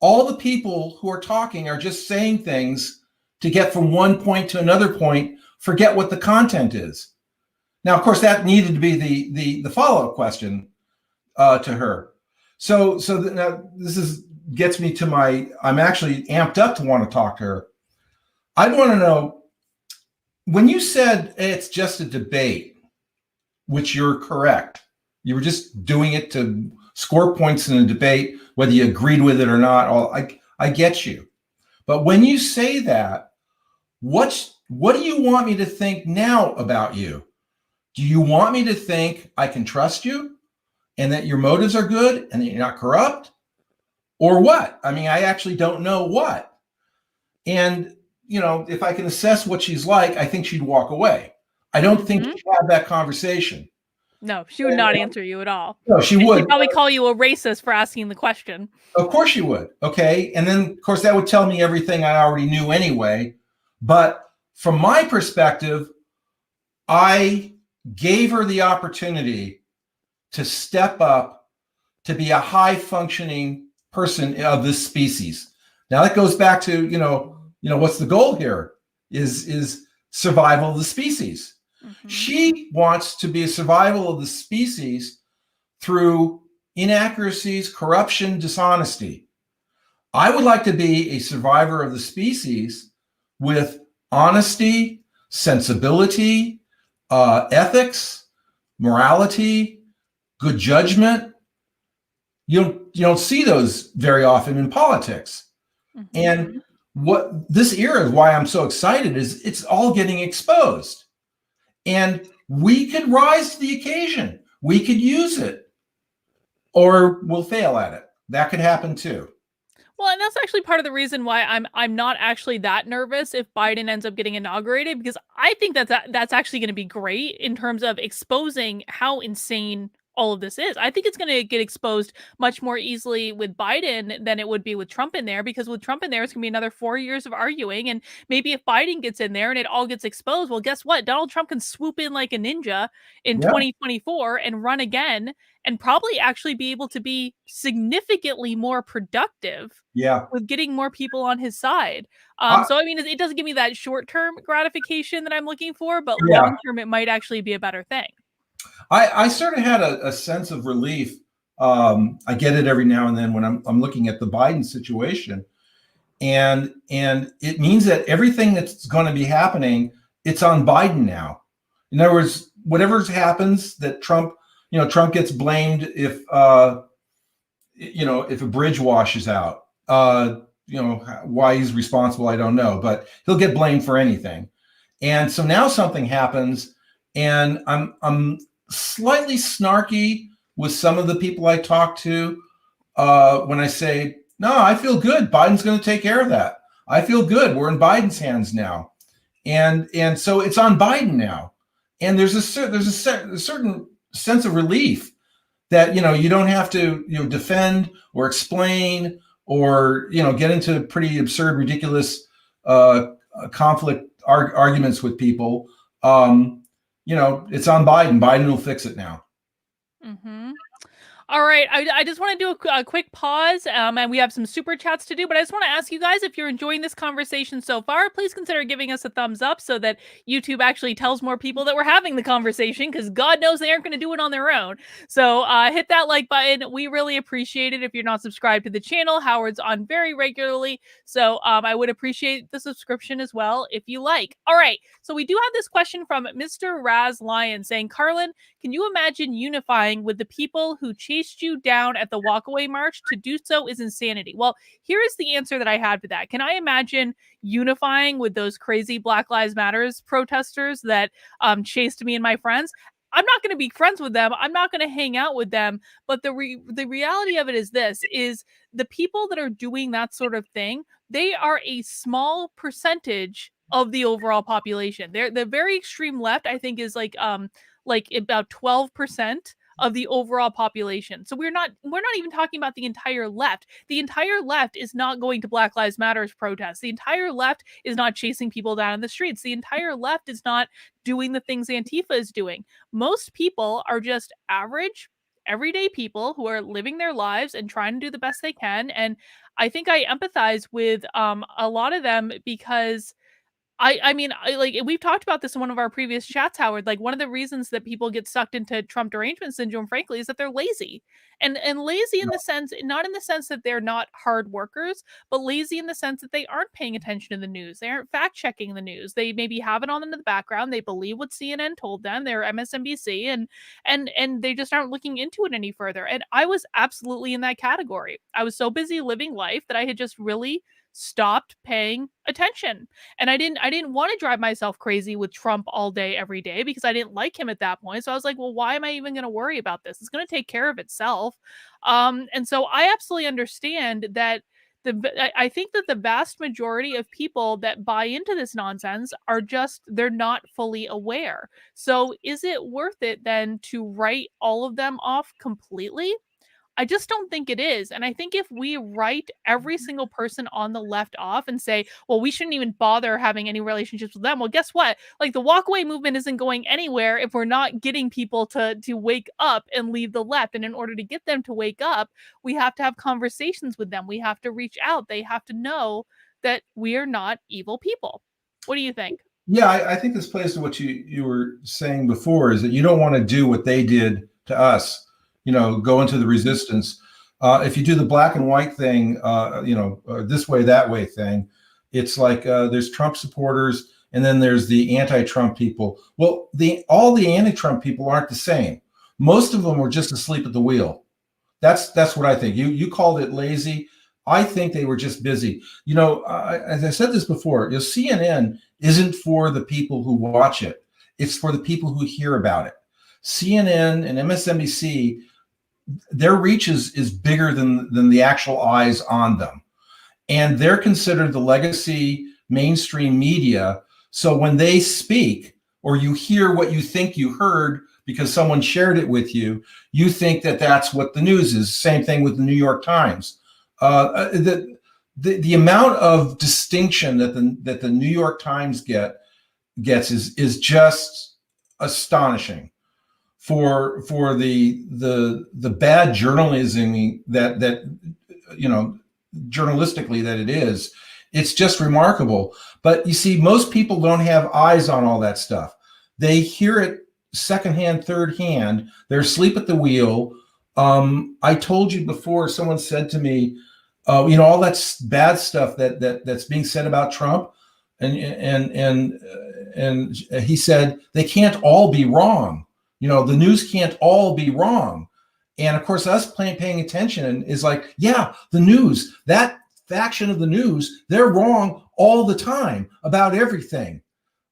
S2: All the people who are talking are just saying things to get from one point to another point, forget what the content is. Now, of course, that needed to be the follow-up question to her. So now this gets me to I'm actually amped up to want to talk to her. I'd want to know, when you said it's just a debate, which you're correct, you were just doing it to score points in a debate, whether you agreed with it or not. I get you. But when you say that, what do you want me to think now about you? Do you want me to think I can trust you and that your motives are good and that you're not corrupt? Or what? I mean, I actually don't know what. And, if I can assess what she's like, I think she'd walk away. I don't think she'd have that conversation.
S1: No, she would not answer you at all.
S2: No, she
S1: And
S2: would.
S1: she'd probably call you a racist for asking the question.
S2: Of course she would. Okay. And then, of course, that would tell me everything I already knew anyway. But from my perspective, I gave her the opportunity to step up to be a high functioning person of this species. Now that goes back to, what's the goal here is survival of the species. Mm-hmm. She wants to be a survival of the species through inaccuracies, corruption, dishonesty. I would like to be a survivor of the species with honesty, sensibility, ethics, morality, good judgment. You don't see those very often in politics. Mm-hmm. And what this era is why I'm so excited is it's all getting exposed. And we could rise to the occasion. We could use it, or we'll fail at it. That could happen too.
S1: Well, and that's actually part of the reason why I'm not actually that nervous if Biden ends up getting inaugurated, because I think that's actually going to be great in terms of exposing how insane all of this is. I think it's going to get exposed much more easily with Biden than it would be with Trump in there, because with Trump in there, it's going to be another 4 years of arguing. And maybe if Biden gets in there and it all gets exposed, well, guess what? Donald Trump can swoop in like a ninja in
S2: Yeah,
S1: 2024 and run again, and probably actually be able to be significantly more productive
S2: yeah,
S1: with getting more people on his side.
S2: I,
S1: So I mean, it doesn't give me that short term gratification that I'm looking for, but
S2: yeah.
S1: long term, it might actually be a better thing.
S2: I sort of had a sense of relief. I get it every now and then when I'm looking at the Biden situation, and it means that everything that's going to be happening, it's on Biden now. In other words, whatever happens, that Trump, Trump gets blamed if if a bridge washes out. Why he's responsible, I don't know, but he'll get blamed for anything. And so now something happens, and I'm slightly snarky with some of the people I talk to when I say, no, I feel good. Biden's going to take care of that. I feel good. We're in Biden's hands now, and so it's on Biden now. And there's a certain sense of relief that you don't have to defend or explain or get into pretty absurd, ridiculous conflict arguments with people. It's on Biden. Biden will fix it now.
S1: Mm-hmm. All right, I just want to do a quick pause, and we have some super chats to do, but I just want to ask you guys, if you're enjoying this conversation so far, please consider giving us a thumbs up so that YouTube actually tells more people that we're having the conversation, because God knows they aren't going to do it on their own. So hit that like button. We really appreciate it. If you're not subscribed to the channel, Howard's on very regularly, so I would appreciate the subscription as well if you like. All right, so we do have this question from Mr. Raz Lion saying, Carlin, can you imagine unifying with the people who chased you down at the walkaway march? To do so is insanity. Well, here is the answer that I had to that. Can I imagine unifying with those crazy Black Lives Matters protesters that chased me and my friends? I'm not going to be friends with them. I'm not going to hang out with them. But the reality of it is this: is the people that are doing that sort of thing, they are a small percentage of the overall population. They're the very extreme left, I think, is like about 12% of the overall population. So we're not even talking about the entire left. The entire left is not going to Black Lives Matters protests. The entire left is not chasing people down in the streets. The entire left is not doing the things Antifa is doing. Most people are just average, everyday people who are living their lives and trying to do the best they can. And I think I empathize with a lot of them, because I mean, like, we've talked about this in one of our previous chats, Howard. Like, one of the reasons that people get sucked into Trump derangement syndrome, frankly, is that they're lazy. And lazy in the sense, not in the sense that they're not hard workers, but lazy in the sense that they aren't paying attention to the news. They aren't fact checking the news. They maybe have it on in the background. They believe what CNN told them. They're MSNBC, and they just aren't looking into it any further. And I was absolutely in that category. I was so busy living life that I had just really stopped paying attention. And I didn't want to drive myself crazy with Trump all day every day, because I didn't like him at that point. So I was like, well, why am I even going to worry about this? It's going to take care of itself. And so I absolutely understand that I think that the vast majority of people that buy into this nonsense are just, they're not fully aware. So is it worth it then to write all of them off completely? I just don't think it is. And I think if we write every single person on the left off and say, well, we shouldn't even bother having any relationships with them. Well, guess what? Like, the walkaway movement isn't going anywhere if we're not getting people to wake up and leave the left. And in order to get them to wake up, we have to have conversations with them. We have to reach out. They have to know that we are not evil people. What do you think?
S2: Yeah, I think this plays to what you were saying before, is that you don't want to do what they did to us. Go into the resistance. If you do the black and white thing, this way, that way thing, it's like there's Trump supporters and then there's the anti-Trump people. Well, all the anti-Trump people aren't the same. Most of them were just asleep at the wheel. That's what I think. You called it lazy. I think they were just busy. As I said this before, CNN isn't for the people who watch it. It's for the people who hear about it. CNN and MSNBC, their reach is bigger than the actual eyes on them. And they're considered the legacy mainstream media. So when they speak, or you hear what you think you heard because someone shared it with you, you think that that's what the news is. Same thing with the New York Times. The amount of distinction that the New York Times gets is just astonishing for the bad journalism that journalistically that it is. It's just remarkable. But you see, most people don't have eyes on all that stuff. They hear it secondhand, third hand. They're asleep at the wheel. I told you before, someone said to me, all that bad stuff that's being said about Trump, and he said they can't all be wrong. The news can't all be wrong. And of course, us paying attention is like, yeah, the news, that faction of the news, they're wrong all the time about everything.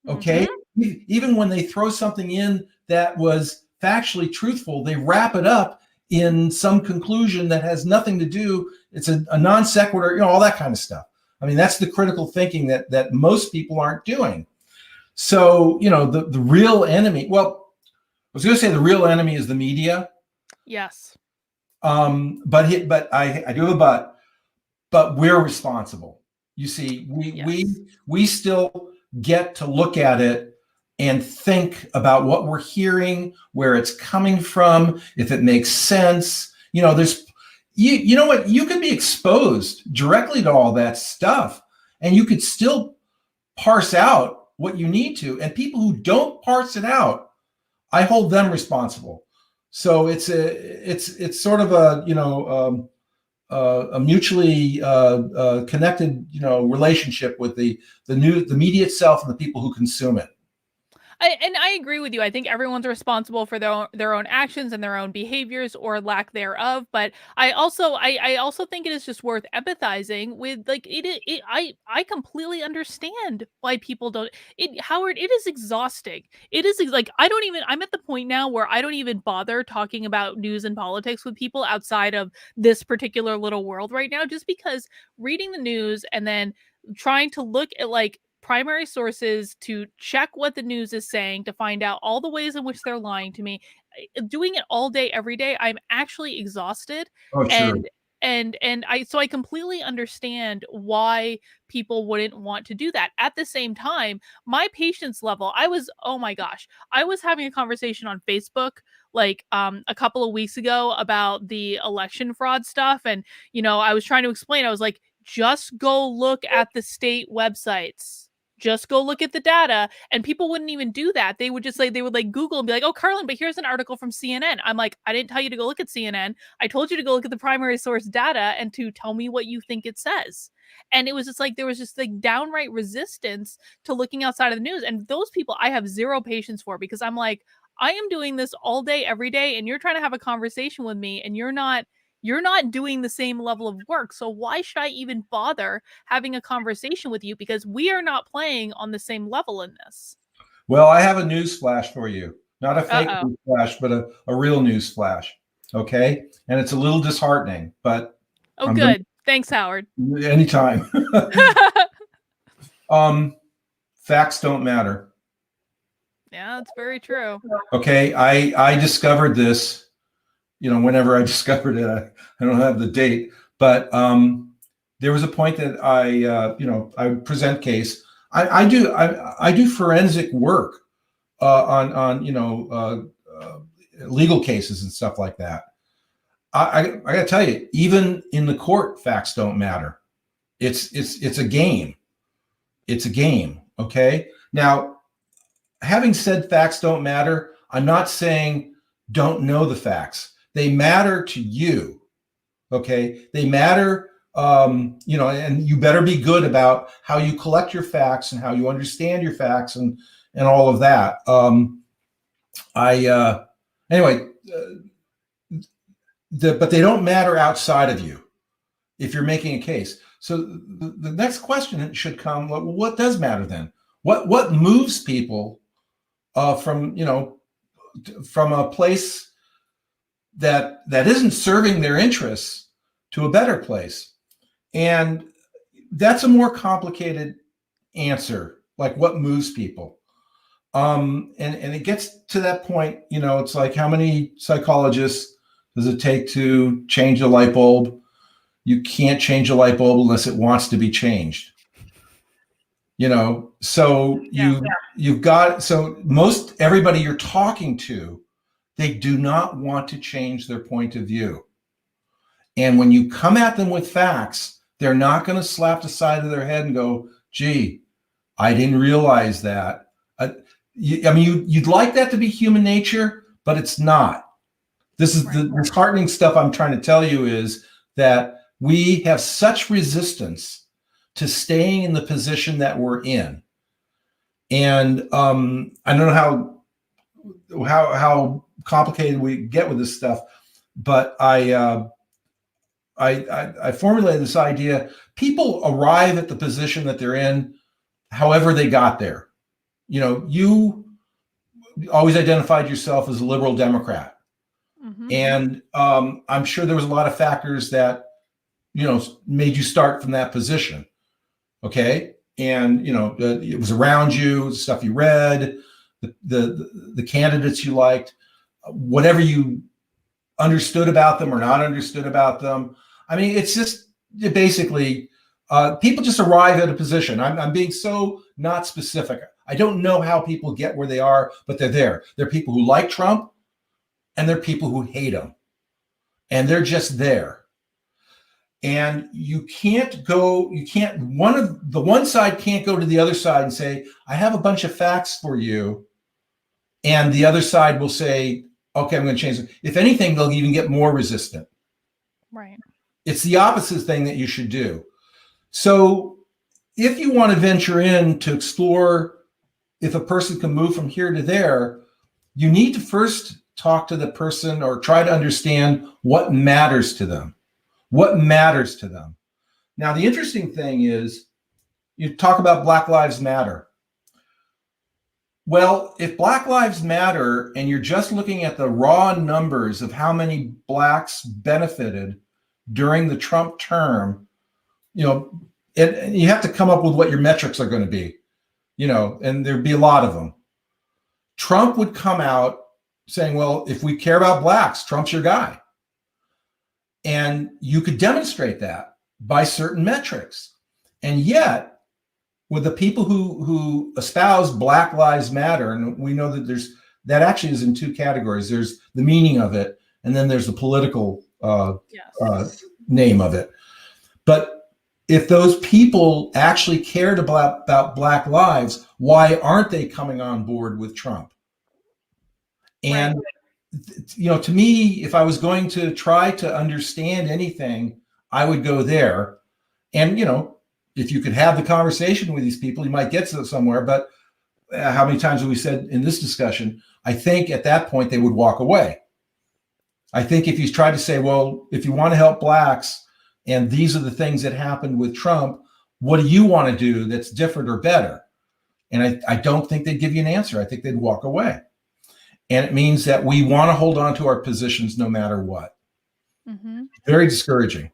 S2: Okay. Mm-hmm. Even when they throw something in that was factually truthful, they wrap it up in some conclusion that has nothing to do. It's a non sequitur, all that kind of stuff. I mean, that's the critical thinking that most people aren't doing. So, the real enemy, well, I was going to say the real enemy is the media.
S1: Yes.
S2: But I do have a but we're responsible. You see, we still get to look at it and think about what we're hearing, where it's coming from, if it makes sense. There's, you know what, you could be exposed directly to all that stuff, and you could still parse out what you need to. And people who don't parse it out, I hold them responsible. So it's sort of a mutually connected, relationship with the media itself and the people who consume it.
S1: I agree with you. I think everyone's responsible for their own actions and their own behaviors or lack thereof. But I also think it is just worth empathizing with, like, I completely understand why people don't. Howard, it is exhausting. It is like I'm at the point now where I don't even bother talking about news and politics with people outside of this particular little world right now, just because reading the news and then trying to look at like primary sources to check what the news is saying, to find out all the ways in which they're lying to me, doing it all day every day, I'm actually exhausted.
S2: Oh, sure.
S1: And I completely understand why people wouldn't want to do that. At the same time, my patience level, oh my gosh, I was having a conversation on Facebook like a couple of weeks ago about the election fraud stuff, and I was trying to explain, I was like, just go look at the state websites. Just go look at the data. And people wouldn't even do that. They would just they would Google and be like, oh, Carlin, but here's an article from CNN. I'm like, I didn't tell you to go look at CNN. I told you to go look at the primary source data and to tell me what you think it says. And it was just there was just downright resistance to looking outside of the news. And those people I have zero patience for, because I'm like, I am doing this all day, every day, and you're trying to have a conversation with me, and you're not doing the same level of work. So why should I even bother having a conversation with you? Because we are not playing on the same level in this.
S2: Well, I have a news flash for you. Not a fake news flash, but a real news flash. Okay? And it's a little disheartening, but
S1: good. Thanks, Howard.
S2: Anytime. Facts don't matter.
S1: Yeah, that's very true.
S2: Okay, I discovered this, whenever I discovered it. I don't have the date, but there was a point that I present case. I do forensic work on legal cases and stuff like that. I got to tell you, even in the court, facts don't matter. It's a game. It's a game. Okay. Now, having said facts don't matter, I'm not saying don't know the facts. They matter to you. Okay. They matter, and you better be good about how you collect your facts and how you understand your facts and all of that. But they don't matter outside of you if you're making a case. So the next question should come, well, what does matter then? What moves people from a place that isn't serving their interests to a better place? And that's a more complicated answer, like what moves people. And it gets to that point, it's like, how many psychologists does it take to change a light bulb? You can't change a light bulb unless it wants to be changed. So
S1: Yeah.
S2: you've got, so most everybody you're talking to, they do not want to change their point of view. And when you come at them with facts, they're not going to slap the side of their head and go, gee, I didn't realize that. You'd like that to be human nature, but it's not. This is the disheartening stuff I'm trying to tell you, is that we have such resistance to staying in the position that we're in. And I don't know how complicated we get with this stuff, but I formulated this idea. People arrive at the position that they're in however they got there. You always identified yourself as a liberal Democrat.
S1: Mm-hmm.
S2: And I'm sure there was a lot of factors that, made you start from that position. Okay. And, it was around you, stuff you read, the candidates you liked, whatever you understood about them or not understood about them. I mean, it's just basically people just arrive at a position. I'm being so not specific. I don't know how people get where they are, but they're there. There are people who like Trump and there are people who hate him. And they're just there. And one side can't go to the other side and say, I have a bunch of facts for you. And the other side will say, okay, I'm going to change it. If anything, they'll even get more resistant.
S1: Right.
S2: It's the opposite thing that you should do. So if you want to venture in to explore if a person can move from here to there, you need to first talk to the person or try to understand what matters to them. What matters to them. Now, the interesting thing is, you talk about Black Lives Matter. Well, if Black Lives Matter and you're just looking at the raw numbers of how many blacks benefited during the Trump term, and you have to come up with what your metrics are going to be, and there'd be a lot of them. Trump would come out saying, well, if we care about blacks, Trump's your guy. And you could demonstrate that by certain metrics. And yet, with the people who espouse Black Lives Matter, and we know that that actually is in two categories. There's the meaning of it, and then there's the political name of it. But if those people actually cared about Black lives, why aren't they coming on board with Trump? And to me, if I was going to try to understand anything, I would go there. And, if you could have the conversation with these people, you might get somewhere. But how many times have we said in this discussion, I think at that point they would walk away. I think if you try to say, well, if you want to help blacks and these are the things that happened with Trump, what do you want to do that's different or better? And I don't think they'd give you an answer. I think they'd walk away. And it means that we want to hold on to our positions no matter what. Mm-hmm. Very discouraging.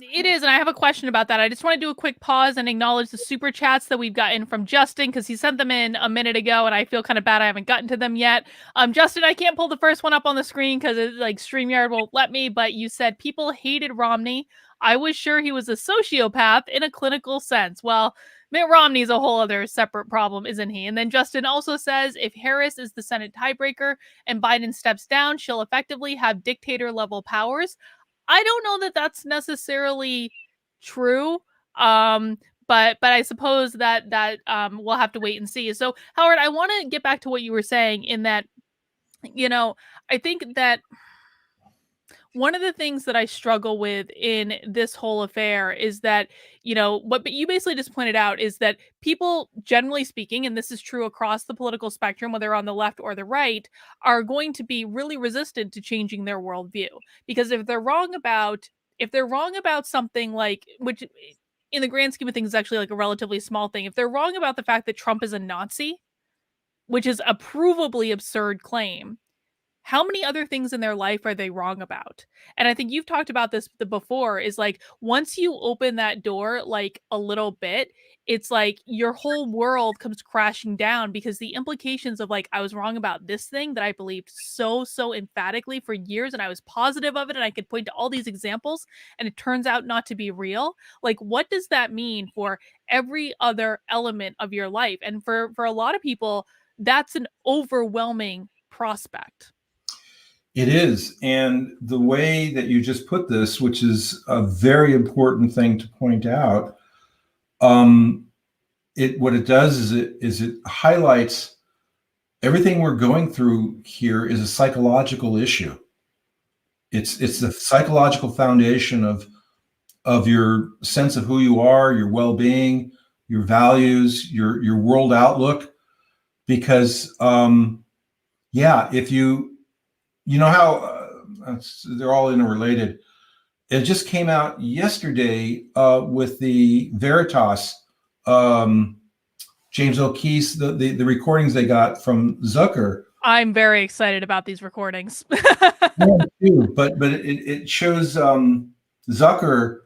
S1: It is, and I have a question about that. I just want to do a quick pause and acknowledge the super chats that we've gotten from Justin, because he sent them in a minute ago, and I feel kind of bad I haven't gotten to them yet. Justin, I can't pull the first one up on the screen because StreamYard won't let me, but you said people hated Romney. I was sure he was a sociopath in a clinical sense. Well, Mitt Romney's a whole other separate problem, isn't he? And then Justin also says, if Harris is the Senate tiebreaker and Biden steps down, she'll effectively have dictator-level powers. I don't know that that's necessarily true. But I suppose that we'll have to wait and see. So, Howard, I want to get back to what you were saying in that, I think that one of the things that I struggle with in this whole affair is that, what you basically just pointed out is that people, generally speaking, and this is true across the political spectrum, whether on the left or the right, are going to be really resistant to changing their worldview. Because if they're wrong about something like, which in the grand scheme of things is actually like a relatively small thing, if they're wrong about the fact that Trump is a Nazi, which is a provably absurd claim, how many other things in their life are they wrong about? And I think you've talked about this before, is like once you open that door like a little bit, it's like your whole world comes crashing down, because the implications of like, I was wrong about this thing that I believed so emphatically for years, and I was positive of it, and I could point to all these examples, and it turns out not to be real. Like, what does that mean for every other element of your life? And for a lot of people, that's an overwhelming prospect.
S2: It is. And the way that you just put this, which is a very important thing to point out, what it does is it highlights everything we're going through here is a psychological issue. It's the psychological foundation of your sense of who you are, your well-being, your values, your world outlook. Because if you know how they're all interrelated. It just came out yesterday with the Veritas, James O'Keefe's, the recordings they got from Zucker.
S1: I'm very excited about these recordings.
S2: Too, but it shows Zucker.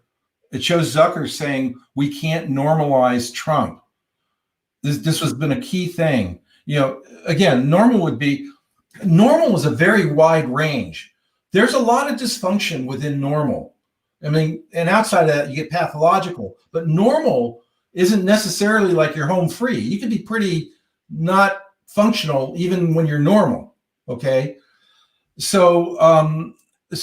S2: It shows Zucker saying we can't normalize Trump. This has been a key thing. You know, again, normal is a very wide range. There's a lot of dysfunction within normal. I mean, and outside of that, you get pathological. But normal isn't necessarily like you're home free. You can be pretty not functional even when you're normal. Okay. So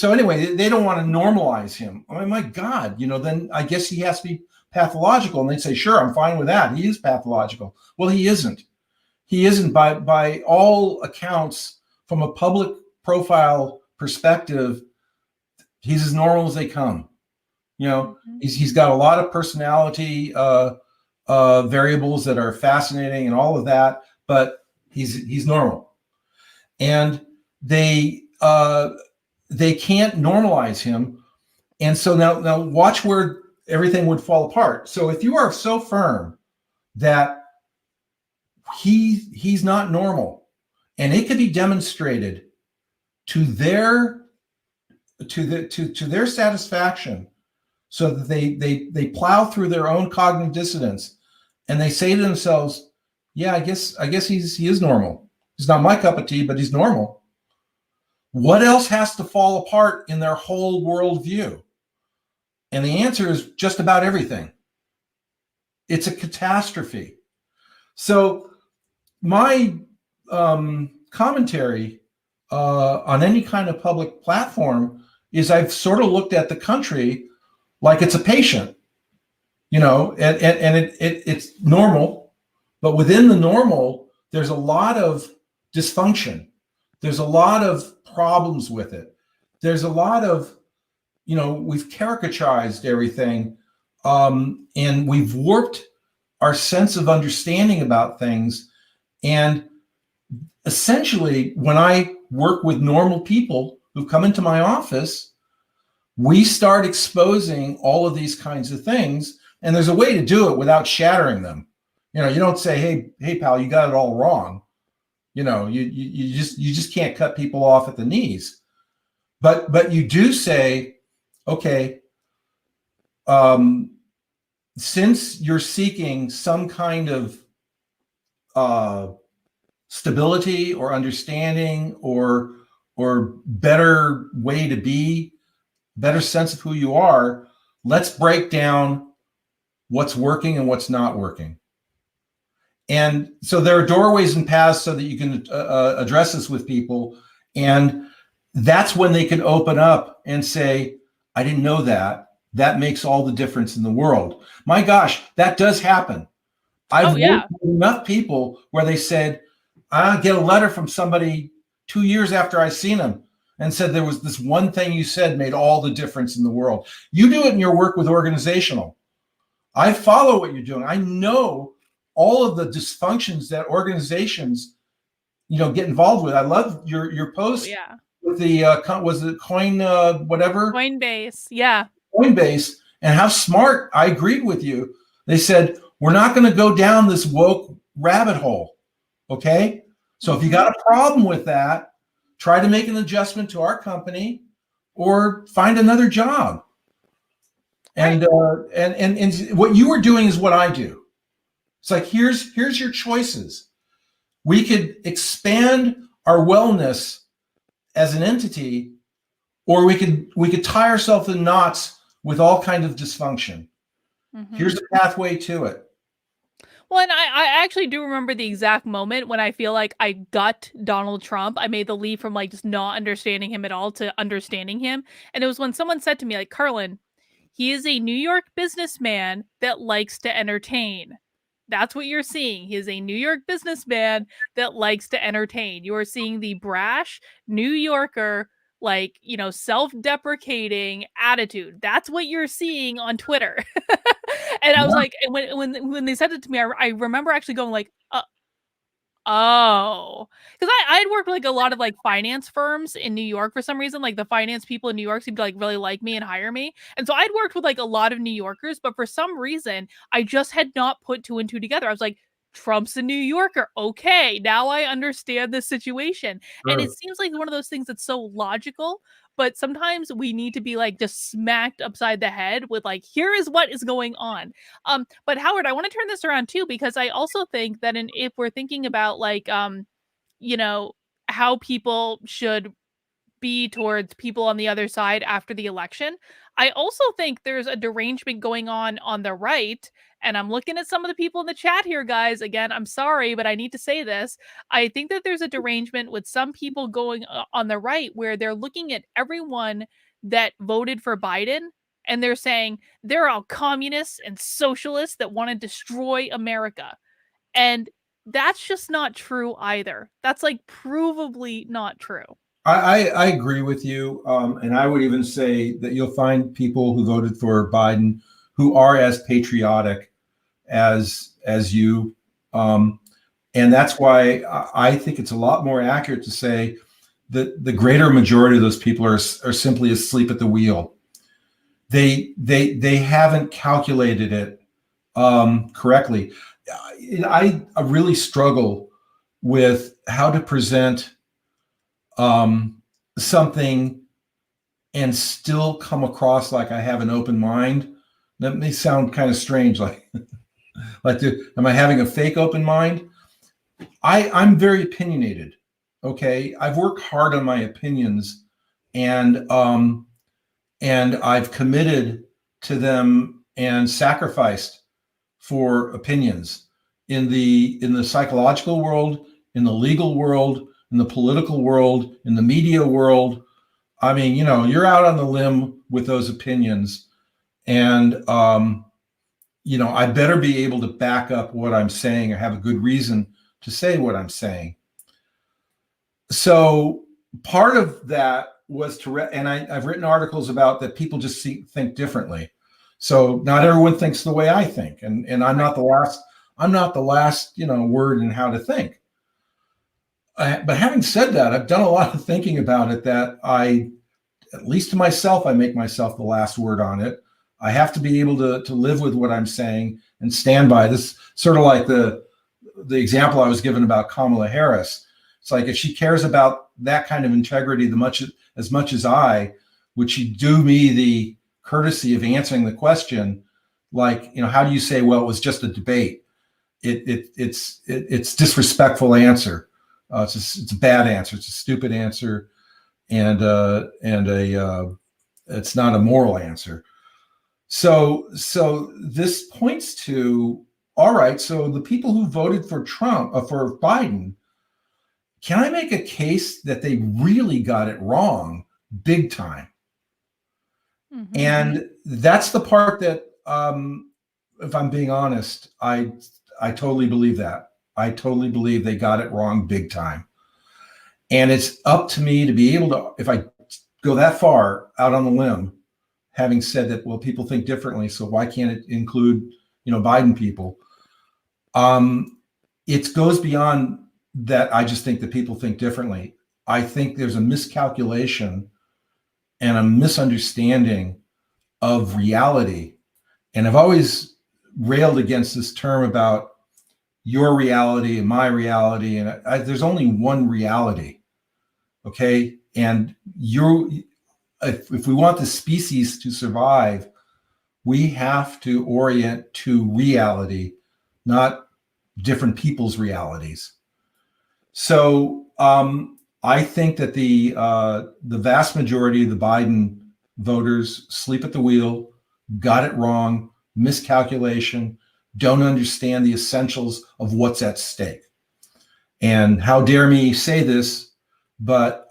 S2: anyway, they don't want to normalize him. I mean, my God, then I guess he has to be pathological. And they'd say, sure, I'm fine with that. He is pathological. Well, he isn't. He isn't by all accounts from a public profile perspective. He's as normal as they come. He's got a lot of personality variables that are fascinating and all of that, but he's normal. And they can't normalize him. And so now watch where everything would fall apart. So if you are so firm that he's not normal, and it could be demonstrated to their satisfaction, so that they plow through their own cognitive dissonance, and they say to themselves, yeah, I guess he is normal. He's not my cup of tea, but he's normal. What else has to fall apart in their whole worldview? And the answer is just about everything. It's a catastrophe. So my commentary on any kind of public platform is I've sort of looked at the country like it's a patient, and it's normal, but within the normal, there's a lot of dysfunction. There's a lot of problems with it. There's a lot of, we've caricatured everything, and we've warped our sense of understanding about things. And essentially, when I work with normal people who come into my office, we start exposing all of these kinds of things. And there's a way to do it without shattering them. You don't say, hey, pal, you got it all wrong. You just can't cut people off at the knees. But you do say, okay, since you're seeking some kind of stability or understanding or better way to be, better sense of who you are, let's break down what's working and what's not working. And so there are doorways and paths so that you can address this with people. And that's when they can open up and say, I didn't know that. That makes all the difference in the world. My gosh, that does happen. I've worked with enough people where they said, I get a letter from somebody 2 years after I seen them and said, there was this one thing you said made all the difference in the world. You do it in your work with organizational. I follow what you're doing. I know all of the dysfunctions that organizations, get involved with. I love your post with the, was it
S1: Coinbase. Yeah.
S2: Coinbase, and how smart. I agreed with you. They said, we're not going to go down this woke rabbit hole. Okay. So if you got a problem with that, try to make an adjustment to our company or find another job.
S1: Right.
S2: And what you are doing is what I do. It's like, here's your choices. We could expand our wellness as an entity, or we could tie ourselves in knots with all kinds of dysfunction.
S1: Mhm.
S2: Here's the pathway to it.
S1: Well, and I actually do remember the exact moment when I feel like I got Donald Trump. I made the leap from like just not understanding him at all to understanding him. And it was when someone said to me, like, Carlin, he is a New York businessman that likes to entertain. That's what you're seeing. He is a New York businessman that likes to entertain. You are seeing the brash New Yorker, like, self-deprecating attitude. That's what you're seeing on Twitter. And I was
S2: Yeah.
S1: like, and when they said it to me, I remember actually going like, oh, because I had worked with, like, a lot of, like, finance firms in New York for some reason, like, the finance people in New York seemed to, like, really like me and hire me, and so I'd worked with, like, a lot of New Yorkers, but for some reason, I just had not put 2 and 2 together. I was like, "Trump's a New Yorker. Okay, now I understand the situation," and it
S2: Sure.
S1: seems like one of those things that's so logical, but sometimes we need to be, like, just smacked upside the head with, like, "Here is what is going on." But Howard, I want to turn this around too, because I also think that if we're thinking about like you know, how people should be towards people on the other side after the election, I also think there's a derangement going on the right. And I'm looking at some of the people in the chat here, guys. Again, I'm sorry, but I need to say this. I think that there's a derangement with some people going on the right where they're looking at everyone that voted for Biden and they're saying they're all communists and socialists that want to destroy America. And that's just not true either. That's like provably not true.
S2: I agree with you. And I would even say that you'll find people who voted for Biden who are as patriotic as you. And that's why I think it's a lot more accurate to say that the greater majority of those people are simply asleep at the wheel. They haven't calculated it correctly. I really struggle with how to present something and still come across like I have an open mind. That may sound kind of strange, like am I having a fake open mind? I'm very opinionated. Okay, I've worked hard on my opinions, and I've committed to them and sacrificed for opinions in the psychological world, in the legal world, in the political world, in the media world. I mean, you're out on the limb with those opinions, and I better be able to back up what I'm saying or have a good reason to say what I'm saying. So part of that was and I've written articles about that people just think differently. So not everyone thinks the way I think, and I'm not the last. I'm not the last, word in how to think. But having said that, I've done a lot of thinking about it that at least to myself, I make myself the last word on it. I have to be able to live with what I'm saying and stand by this. Sort of like the example I was given about Kamala Harris. It's like if she cares about that kind of integrity as much as I, would she do me the courtesy of answering the question? Like, how do you say, well, it was just a debate? It's disrespectful answer. It's a bad answer. It's a stupid answer, and it's not a moral answer. So this points to, all right. So the people who voted for for Biden, can I make a case that they really got it wrong, big time?
S1: Mm-hmm.
S2: And that's the part that, if I'm being honest, I totally believe that. I totally believe they got it wrong big time. And it's up to me to be able to, if I go that far out on the limb, having said that, well, people think differently, so why can't it include, Biden people? It goes beyond that. I just think that people think differently. I think there's a miscalculation and a misunderstanding of reality. And I've always railed against this term about your reality and my reality. And there's only one reality. Okay. And if we want the species to survive, we have to orient to reality, not different people's realities. So I think that the vast majority of the Biden voters sleep at the wheel, got it wrong, miscalculation, don't understand the essentials of what's at stake. And how dare me say this, but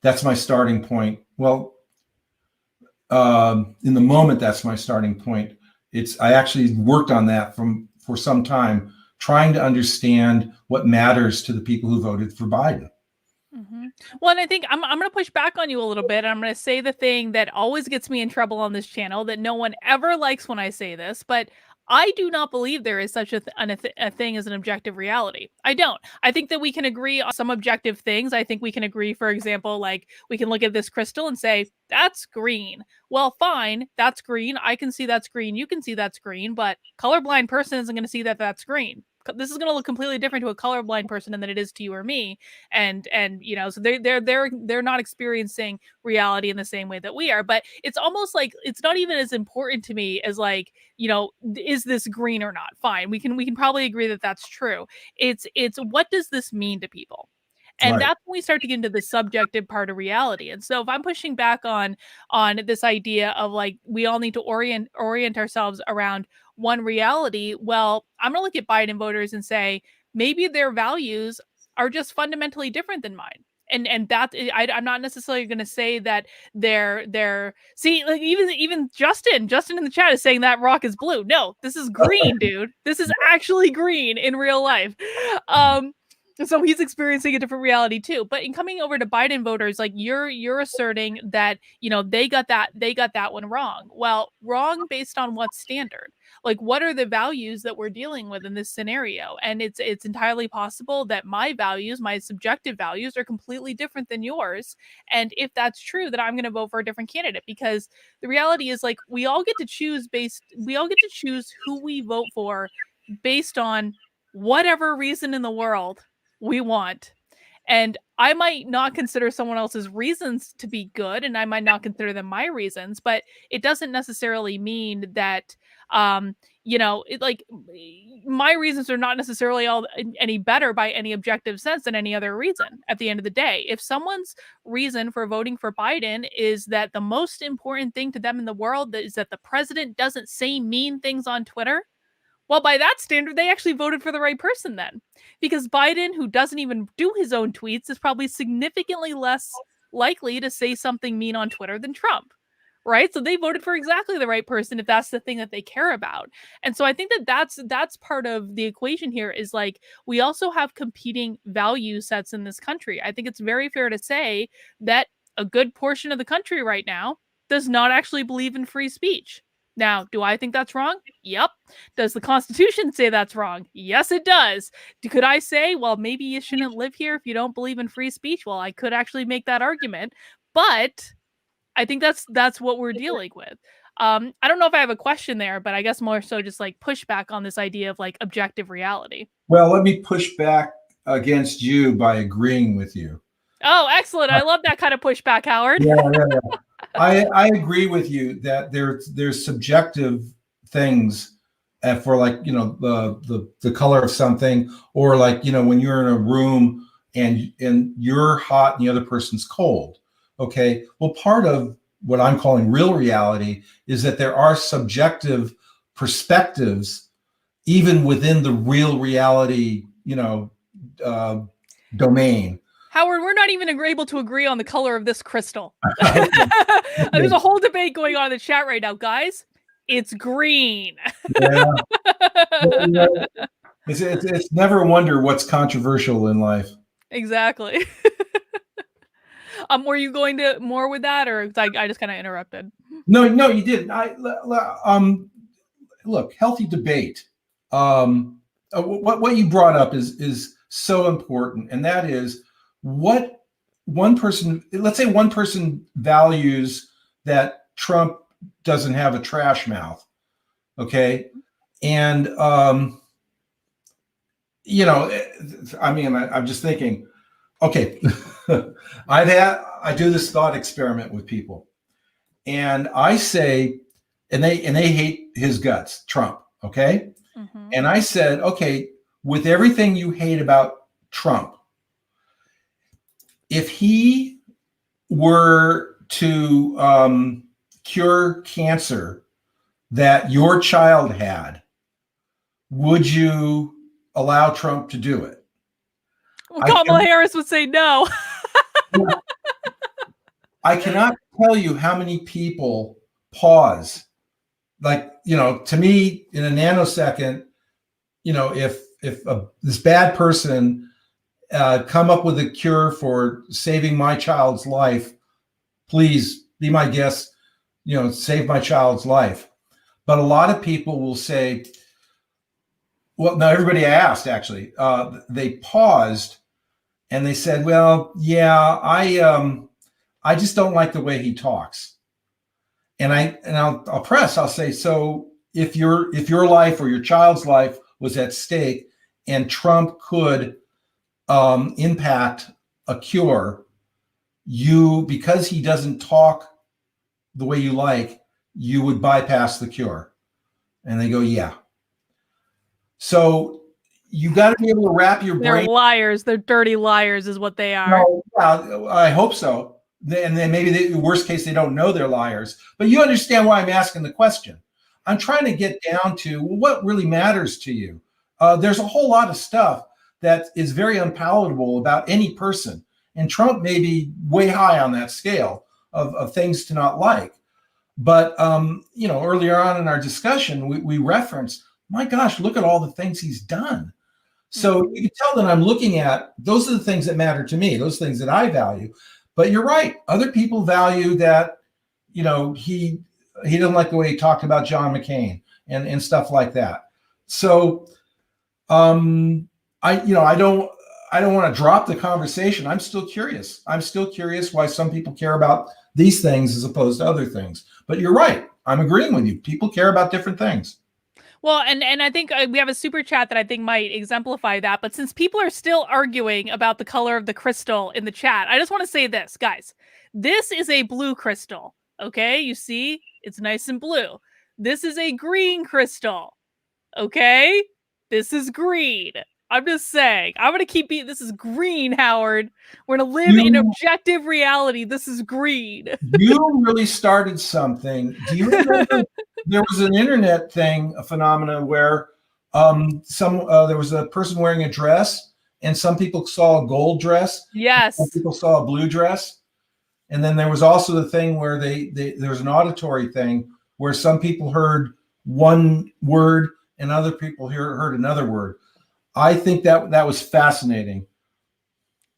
S2: that's my starting point. Well, in the moment, that's my starting point. I actually worked on that for some time, trying to understand what matters to the people who voted for Biden.
S1: Mm-hmm. Well, and I think I'm going to push back on you a little bit. I'm going to say the thing that always gets me in trouble on this channel that no one ever likes when I say this, but I do not believe there is such a thing as an objective reality. I don't. I think that we can agree on some objective things. I think we can agree, for example, like we can look at this crystal and say, that's green. Well, fine, that's green. I can see that's green. You can see that's green, but colorblind person isn't going to see that that's green. This is going to look completely different to a colorblind person than it is to you or me, and you know, so they're not experiencing reality in the same way that we are. But it's almost like it's not even as important to me as, like, you know, is this green or not? Fine, we can probably agree that that's true. It's what does this mean to people? And
S2: Right.
S1: that's when we start to get into the subjective part of reality. And so if I'm pushing back on this idea of, like, we all need to orient ourselves around one reality, well, I'm gonna look at Biden voters and say maybe their values are just fundamentally different than mine. And that I'm not necessarily going to say that they're see, like, even Justin in the chat is saying that rock is blue. No, this is green, dude. This is actually green in real life. Um, so he's experiencing a different reality too. But in coming over to Biden voters, like, you're asserting that, you know, they got that one wrong. Well, wrong based on what standard? Like, what are the values that we're dealing with in this scenario? And it's entirely possible that my values, my subjective values, are completely different than yours. And if that's true, then I'm going to vote for a different candidate, because the reality is, like, we all get to choose who we vote for based on whatever reason in the world we want. And I might not consider someone else's reasons to be good, and I might not consider them my reasons, but it doesn't necessarily mean that, you know, like, my reasons are not necessarily all any better by any objective sense than any other reason at the end of the day. If someone's reason for voting for Biden is that the most important thing to them in the world is that the president doesn't say mean things on Twitter, well, by that standard, they actually voted for the right person then. Because Biden, who doesn't even do his own tweets, is probably significantly less likely to say something mean on Twitter than Trump. Right? So they voted for exactly the right person if that's the thing that they care about. And so I think that that's part of the equation here, is, like, we also have competing value sets in this country. I think it's very fair to say that a good portion of the country right now does not actually believe in free speech. Now, do I think that's wrong? Yep. Does the Constitution say that's wrong? Yes, it does. Could I say, well, maybe you shouldn't live here if you don't believe in free speech? Well, I could actually make that argument, but I think that's what we're dealing with. I don't know if I have a question there, but I guess more so just, like, pushback on this idea of, like, objective reality.
S2: Well, let me push back against you by agreeing with you.
S1: Oh, excellent. I love that kind of pushback, Howard.
S2: Yeah, yeah, yeah. I agree with you that there's subjective things, for, like, you know, the color of something, or, like, you know, when you're in a room and you're hot and the other person's cold. Okay, well, part of what I'm calling real reality is that there are subjective perspectives even within the real reality, you know, domain.
S1: Howard, we're not even able to agree on the color of this crystal.
S2: Okay.
S1: There's a whole debate going on in the chat right now, guys. It's green.
S2: Yeah. Well, you know, it's never a wonder what's controversial in life.
S1: Exactly. Were you going to more with that, or I just kind of interrupted?
S2: No, you didn't. Look, healthy debate. What you brought up is so important, and that is what one person. Let's say one person values that Trump doesn't have a trash mouth. Okay, and you know, I mean, I'm just thinking, Okay. I do this thought experiment with people, and I say, and they hate his guts, Trump. Okay,
S1: Mhm.
S2: and I said, okay, with everything you hate about Trump, if he were to cure cancer that your child had, would you allow Trump to do it?
S1: Well,
S2: I
S1: Kamala
S2: can
S1: Harris would say no.
S2: I cannot tell you how many people pause. Like, to me, in a nanosecond, if this bad person come up with a cure for saving my child's life, please be my guest, save my child's life. But a lot of people will say, well, now everybody I asked actually, they paused and they said, well, yeah, I just don't like the way he talks. I'll press. I'll say, so if your life or your child's life was at stake, and Trump could impact a cure, because he doesn't talk the way you like, you would bypass the cure. And they go, yeah. So you got to be able to wrap your
S1: They're
S2: brain.
S1: liars. They're dirty liars, is what they are.
S2: No, yeah, I hope so. And then maybe the worst case, they don't know they're liars. But you understand why I'm asking the question. I'm trying to get down to what really matters to you. There's a whole lot of stuff that is very unpalatable about any person. And Trump may be way high on that scale of things to not like. But, earlier on in our discussion, we referenced, my gosh, look at all the things he's done. So
S1: Mhm.
S2: you can tell that I'm looking at, those are the things that matter to me, those things that I value. But you're right. Other people value that, he doesn't like the way he talked about John McCain and stuff like that. So I don't want to drop the conversation. I'm still curious. I'm still curious why some people care about these things as opposed to other things. But you're right. I'm agreeing with you. People care about different things.
S1: Well, and I think we have a super chat that I think might exemplify that. But since people are still arguing about the color of the crystal in the chat, I just want to say this, guys. This is a blue crystal. Okay, you see, it's nice and blue. This is a green crystal. Okay, this is green. I'm just saying. I'm gonna keep being. This is green, Howard. We're gonna live in
S2: You
S1: objective reality. This is green.
S2: You really started something. Do you remember there was an internet thing, a phenomenon where there was a person wearing a dress, and some people saw a gold dress, and some
S1: Yes.
S2: people saw a blue dress, and then there was also the thing where there was an auditory thing where some people heard one word and other people heard another word. I think that was fascinating.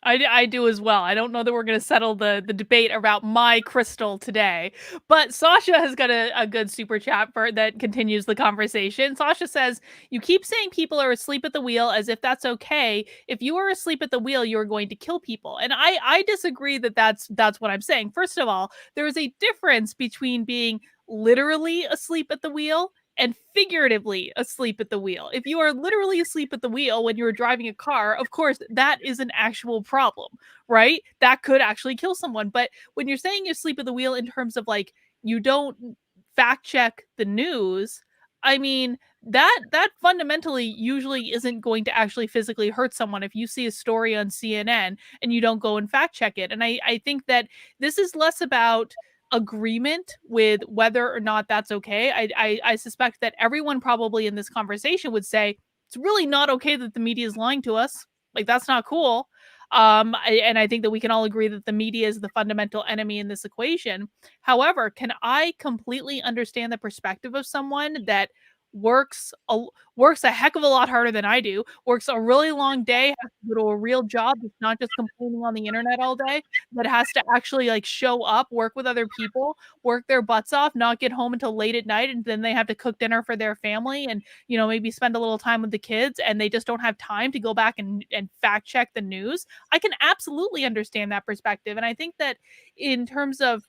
S1: I do as well. I don't know that we're going to settle the debate about my crystal today, but Sasha has got a good super chat for that continues the conversation. Sasha says, "You keep saying people are asleep at the wheel as if that's okay. If you are asleep at the wheel, you are going to kill people." And I disagree that that's what I'm saying. First of all, there is a difference between being literally asleep at the wheel and figuratively asleep at the wheel. If you are literally asleep at the wheel when you're driving a car, of course, that is an actual problem, right? That could actually kill someone. But when you're saying you sleep at the wheel in terms of like you don't fact check the news, I mean, that fundamentally usually isn't going to actually physically hurt someone if you see a story on CNN and you don't go and fact check it. And I think that this is less about agreement with whether or not that's okay. I suspect that everyone probably in this conversation would say it's really not okay that the media is lying to us. Like that's not cool. And I think that we can all agree that the media is the fundamental enemy in this equation. However, can I completely understand the perspective of someone that works a, works a heck of a lot harder than I do, works a really long day, has to go to a real job, it's not just complaining on the internet all day, that has to actually like show up, work with other people, work their butts off, not get home until late at night, and then they have to cook dinner for their family and maybe spend a little time with the kids, and they just don't have time to go back and fact check the news. I can absolutely understand that perspective, and I think that in terms of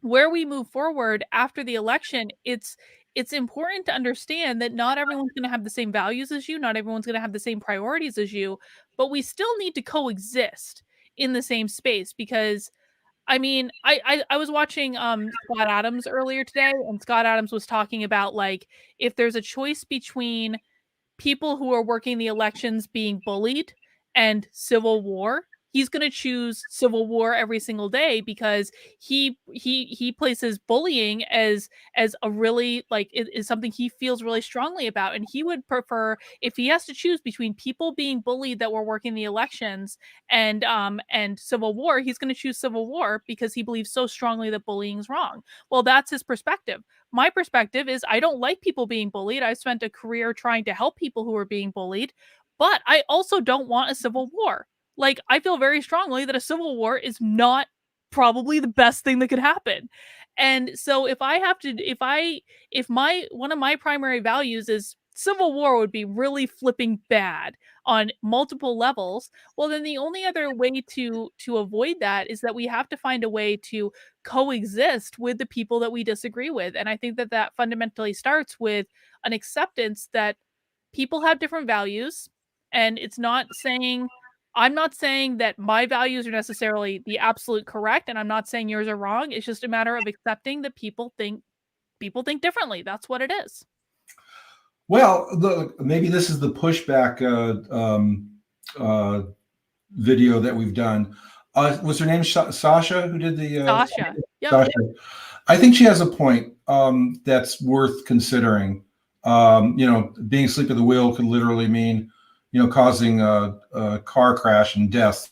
S1: where we move forward after the election, it's important to understand that not everyone's going to have the same values as you, not everyone's going to have the same priorities as you, but we still need to coexist. in the same space because I mean, I was watching Scott Adams earlier today, and Scott Adams was talking about like if there's a choice between people who are working the elections being bullied and civil war, he's going to choose civil war every single day because he places bullying as a really like is something he feels really strongly about, and he would prefer if he has to choose between people being bullied that were working the elections and civil war, he's going to choose civil war because he believes so strongly that bullying is wrong. Well, that's his perspective. My perspective is I don't like people being bullied. I spent a career trying to help people who are being bullied, but I also don't want a civil war. Like, I feel very strongly that a civil war is not probably the best thing that could happen. And so if I have to if my one of my primary values is civil war would be really flipping bad on multiple levels, well then the only other way to avoid that is that we have to find a way to coexist with the people that we disagree with. And I think that that fundamentally starts with an acceptance that people have different values. And it's not saying, I'm not saying that my values are necessarily the absolute correct. And I'm not saying yours are wrong. It's just a matter of accepting that people think differently. That's what it is.
S2: Well, look, maybe this is the pushback uh, video that we've done. Was her name Sasha who did the
S1: Sasha. Yep.
S2: Sasha? I think she has a point that's worth considering. Being asleep at the wheel could literally mean, causing a car crash and death.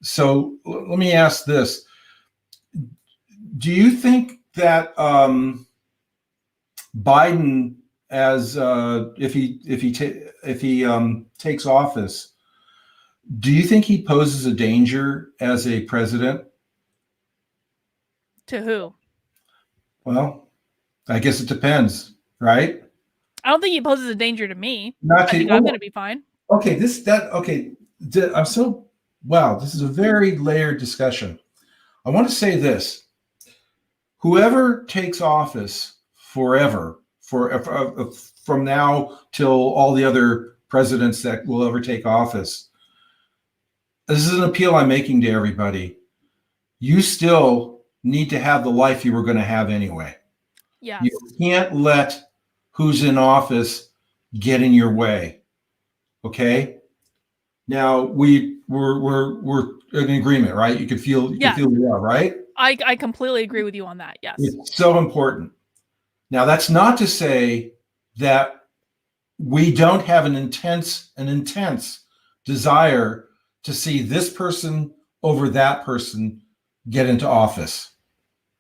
S2: So let me ask this: do you think that Biden, as if he takes office, do you think he poses a danger as a president?
S1: To who?
S2: Well, I guess it depends, right?
S1: I don't think he poses a danger to me.
S2: Not
S1: I
S2: to
S1: think I'm going to be fine.
S2: okay. I'm so wow. This is a very layered discussion. I want to say this: whoever takes office forever, from now till all the other presidents that will ever take office, this is an appeal I'm making to everybody. You still need to have the life you were going to have anyway. You
S1: Yes.
S2: can't let who's in office get in your way. Okay. Now we're in agreement, right? You can
S1: Yeah.
S2: feel the love, right?
S1: I completely agree with you on that. Yes.
S2: It's so important. Now that's not to say that we don't have an intense desire to see this person over that person get into office,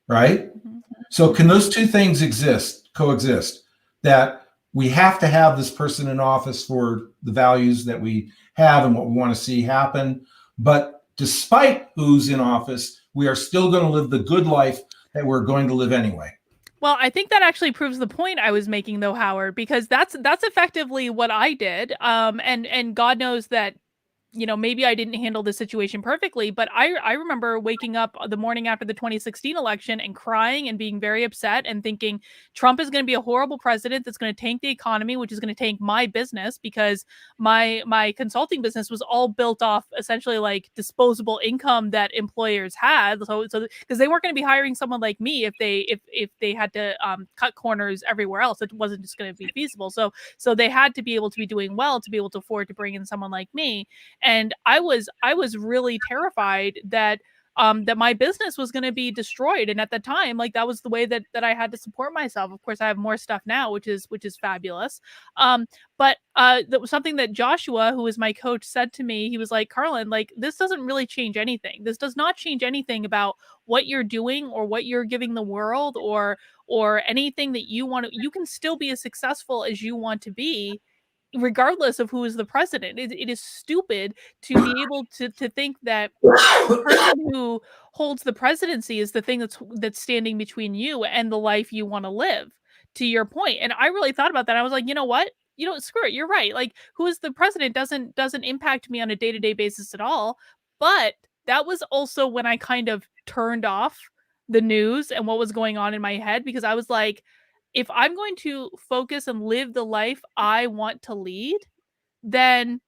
S2: right?
S1: Mm-hmm.
S2: So can
S1: Mm-hmm.
S2: those two things coexist? That we have to have this person in office for the values that we have and what we want to see happen. But despite who's in office, we are still going to live the good life that we're going to live anyway.
S1: Well, I think that actually proves the point I was making though, Howard, because that's effectively what I did. And God knows that maybe I didn't handle the situation perfectly, but I remember waking up the morning after the 2016 election and crying and being very upset and thinking Trump is going to be a horrible president that's going to tank the economy, which is going to tank my business because my consulting business was all built off essentially like disposable income that employers had. So because they weren't going to be hiring someone like me if they had to cut corners everywhere else, it wasn't just going to be feasible. So they had to be able to be doing well to be able to afford to bring in someone like me. And I was really terrified that that my business was going to be destroyed. And at the time, like that was the way that I had to support myself. Of course, I have more stuff now, which is fabulous. But that was something that Joshua, who is my coach, said to me. He was like, Carlin, like this doesn't really change anything. This does not change anything about what you're doing or what you're giving the world or anything that you want to. You can still be as successful as you want to be regardless of who is the president. It is stupid to be able to think that the person who holds the presidency is the thing that's standing between you and the life you want to live. To your point, and I really thought about that. I was like, you know what? Screw it. You're right. Like, who is the president doesn't impact me on a day to day basis at all. But that was also when I kind of turned off the news and what was going on in my head because I was like, if I'm going to focus and live the life I want to lead, then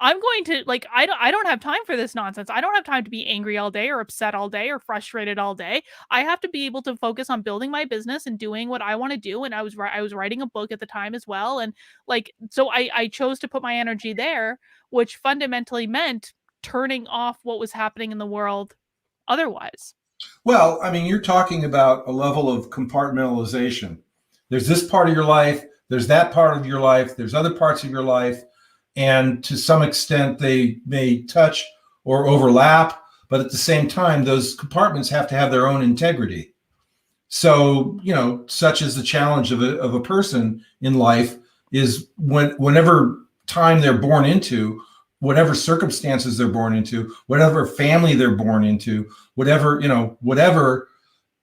S1: I'm going to like I don't have time for this nonsense. I don't have time to be angry all day or upset all day or frustrated all day. I have to be able to focus on building my business and doing what I want to do. And I was writing a book at the time as well. And like so I chose to put my energy there, which fundamentally meant turning off what was happening in the world otherwise.
S2: Well, I mean, you're talking about a level of compartmentalization. There's this part of your life, there's that part of your life, there's other parts of your life, and to some extent they may touch or overlap, but at the same time, those compartments have to have their own integrity. So, such as the challenge of a person in life is whenever time they're born into, whatever circumstances they're born into, whatever family they're born into, whatever,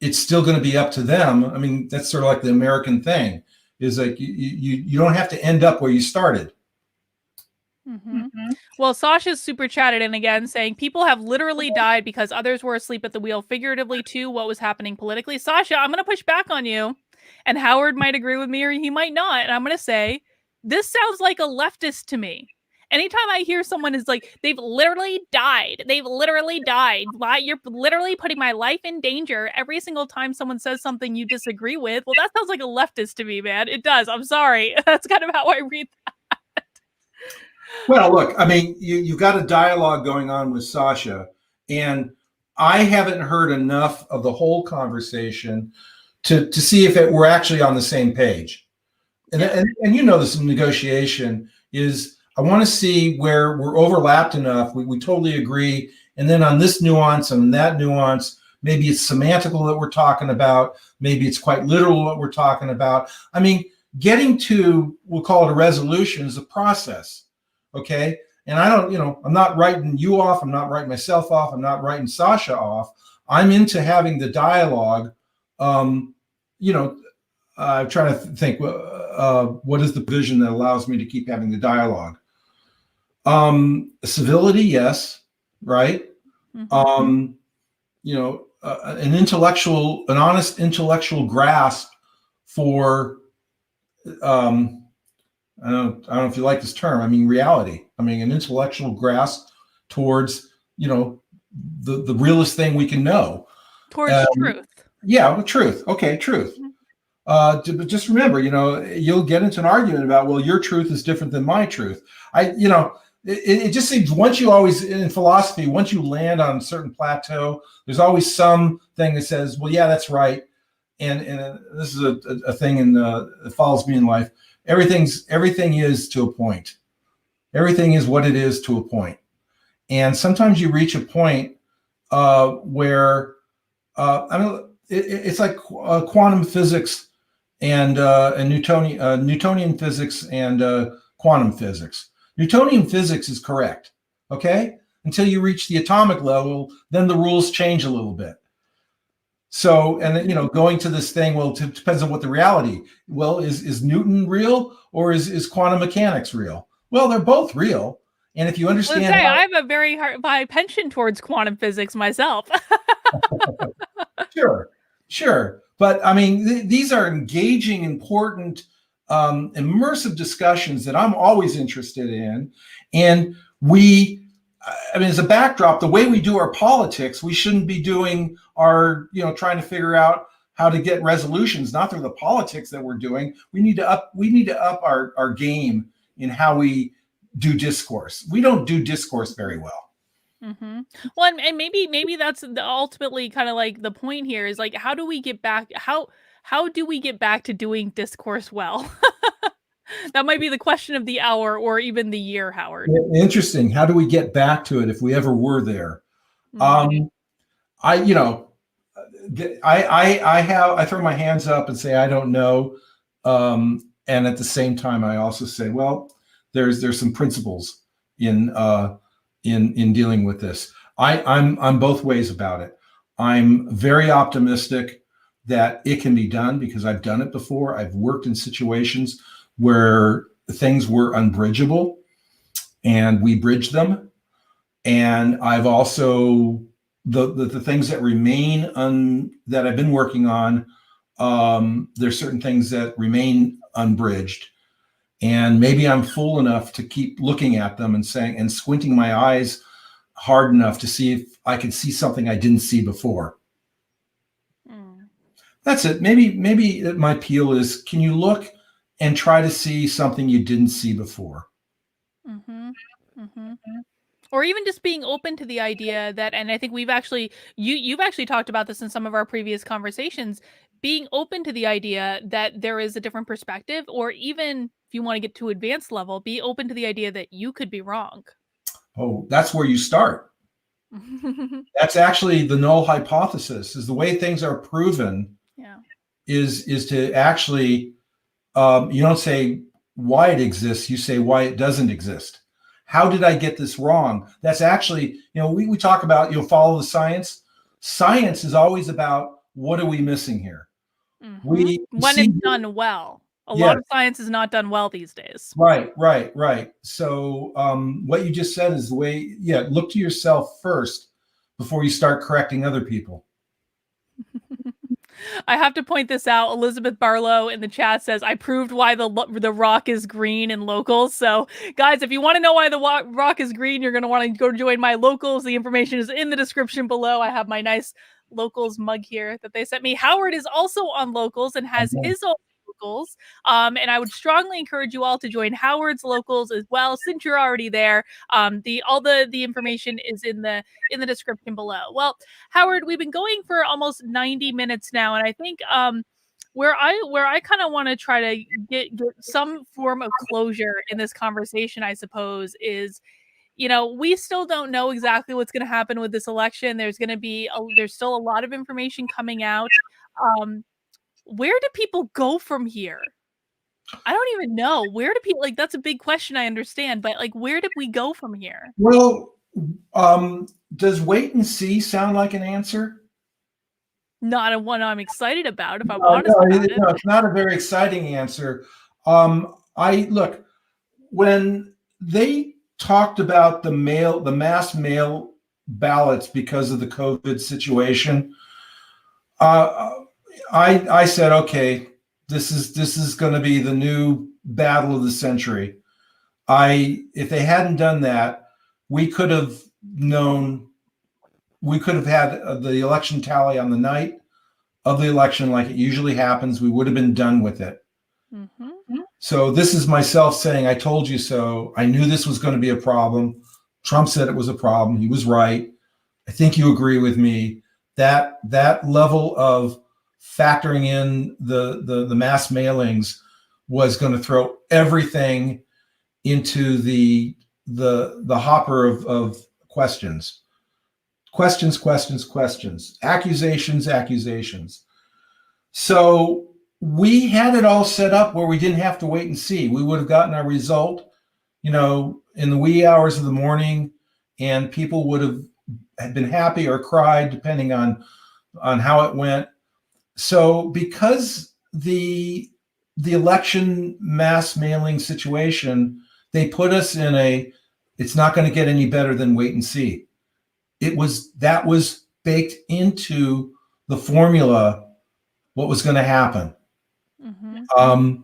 S2: it's still going to be up to them. I mean, that's sort of like the American thing is like you don't have to end up where you started.
S1: Mm-hmm. Well, Sasha's super chatted in again saying people have literally died because others were asleep at the wheel, figuratively too, what was happening politically. Sasha, I'm going to push back on you. And Howard might agree with me or he might not. And I'm going to say, this sounds like a leftist to me. Anytime I hear someone is like, they've literally died. They've literally died. You're literally putting my life in danger every single time someone says something you disagree with. Well, that sounds like a leftist to me, man. It does. I'm sorry. That's kind of how I read that.
S2: Well, look, I mean, you've got a dialogue going on with Sasha, and I haven't heard enough of the whole conversation to see if we're actually on the same page. And,
S1: Yeah.
S2: and this in negotiation is I want to see where we're overlapped enough. We totally agree. And then on this nuance and that nuance, maybe it's semantical that we're talking about. Maybe it's quite literal what we're talking about. I mean, getting to, we'll call it a resolution, is a process. Okay. And I don't, I'm not writing you off. I'm not writing myself off. I'm not writing Sasha off. I'm into having the dialogue. I'm trying to think, what is the vision that allows me to keep having the dialogue? Civility, yes, right.
S1: Mm-hmm.
S2: An honest intellectual grasp for, I don't know if you like this term. I mean, reality. I mean, an intellectual grasp towards, the realest thing we can know.
S1: Towards truth.
S2: Yeah, the truth. Okay, truth. But just remember, you'll get into an argument about, well, your truth is different than my truth. It just seems once you always, in philosophy, once you land on a certain plateau, there's always something that says, well, yeah, that's right. And this is a thing that follows me in life. Everything is to a point. Everything is what it is to a point. And sometimes you reach a point where, it's like quantum physics and Newtonian physics and quantum physics. Newtonian physics is correct, okay? Until you reach the atomic level, then the rules change a little bit. So, and then, going to this thing, well, it depends on what the reality. Well, is Newton real or is quantum mechanics real? Well, they're both real. And if you understand,
S1: I have a very high penchant towards quantum physics myself.
S2: Sure. But I mean, these are engaging, important, immersive discussions that I'm always interested in. And as a backdrop, the way we do our politics, we shouldn't be doing our, trying to figure out how to get resolutions, not through the politics that we're doing. We need to up our game in how we do discourse. We don't do discourse very well.
S1: Mm-hmm. Well, and maybe that's ultimately kind of like the point here is like, how do we get back? How do we get back to doing discourse well? That might be the question of the hour or even the year, Howard.
S2: Interesting. How do we get back to it if we ever were there? Mm-hmm. I throw my hands up and say I don't know, and at the same time I also say, well, there's some principles in dealing with this. I'm both ways about it. I'm very optimistic that it can be done because I've done it before. I've worked in situations where things were unbridgeable and we bridged them. And I've also, the things that remain that I've been working on, there's certain things that remain unbridged. And maybe I'm fool enough to keep looking at them and saying and squinting my eyes hard enough to see if I can see something I didn't see before.
S1: Mm.
S2: That's it. Maybe my appeal is, can you look and try to see something you didn't see before?
S1: Mhm. Mhm. Or even just being open to the idea that, and I think you've actually talked about this in some of our previous conversations, being open to the idea that there is a different perspective, or even if you want to get to advanced level, be open to the idea that you could be wrong.
S2: Oh, that's where you start. That's actually the null hypothesis, is the way things are proven
S1: Yeah.
S2: is to actually, you don't say why it exists, you say why it doesn't exist. How did I get this wrong? That's actually, we talk about, follow the science. Science is always about, what are we missing here?
S1: Mhm.
S2: We
S1: When
S2: see,
S1: it's done well. A
S2: yeah,
S1: lot of science is not done well these days.
S2: right. So what you just said is the way, yeah, look to yourself first before you start correcting other people.
S1: I have to point this out. Elizabeth Barlow in the chat says, "I proved why the rock is green in locals." So, guys, if you want to know why the rock is green, you're going to want to go join my locals. The information is in the description below. I have my nice locals mug here that they sent me. Howard is also on locals and has his own locals. And I would strongly encourage you all to join Howard's locals as well, since you're already there. The information is in the description below. Well, Howard, we've been going for almost 90 minutes now, and I think where I kind of want to try to get some form of closure in this conversation, I suppose, is, we still don't know exactly what's going to happen with this election. There's still a lot of information coming out. Where do people go from here? I don't even know. Where do people, like, that's a big question, I understand, but like, where do we go from here?
S2: Well, does wait and see sound like an answer?
S1: Not a one I'm excited about, if I'm
S2: No,
S1: honest about it.
S2: no, it's not a very exciting answer. I look, when they talked about the mass mail ballots because of the COVID situation, I said, okay, this is going to be the new battle of the century. If they hadn't done that, we could have known, we could have had the election tally on the night of the election, like it usually happens. We would have been done with it.
S1: Mhm.
S2: So this is myself saying, I told you so. I knew this was going to be a problem. Trump said it was a problem. He was right. I think you agree with me. That level of factoring in the mass mailings was going to throw everything into the hopper of questions. Questions, accusations. So we had it all set up where we didn't have to wait and see. We would have gotten our result, in the wee hours of the morning, and people would have been happy or cried depending on how it went. So because the election mass mailing situation, they put us in it's not going to get any better than wait and see. That was baked into the formula, what was going to happen.
S1: Mhm.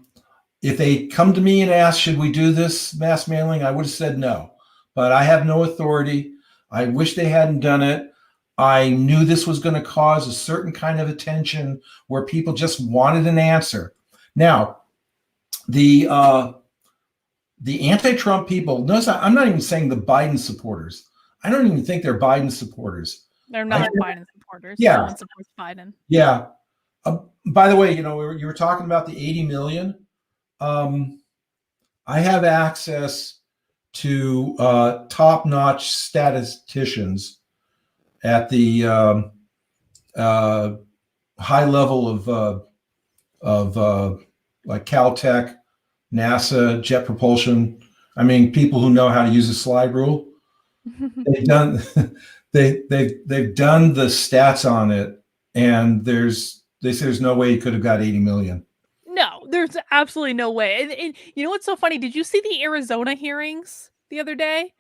S2: If they come to me and ask, should we do this mass mailing, I would have said no, but I have no authority. I wish they hadn't done it. I knew this was going to cause a certain kind of attention where people just wanted an answer. Now, the anti-Trump people, notice I'm not even saying the Biden supporters. I don't even think they're Biden supporters.
S1: They're
S2: I
S1: not
S2: think,
S1: Biden supporters. No
S2: yeah,
S1: one supports Biden.
S2: yeah. By the way, you were talking about the 80 million. I have access to top-notch statisticians at the high level of like Caltech, NASA, jet propulsion. I mean, people who know how to use a slide rule. They've done they've done the stats on it, and they say there's no way you could have got 80 million.
S1: No, there's absolutely no way. And you know what's so funny? Did you see the Arizona hearings the other day?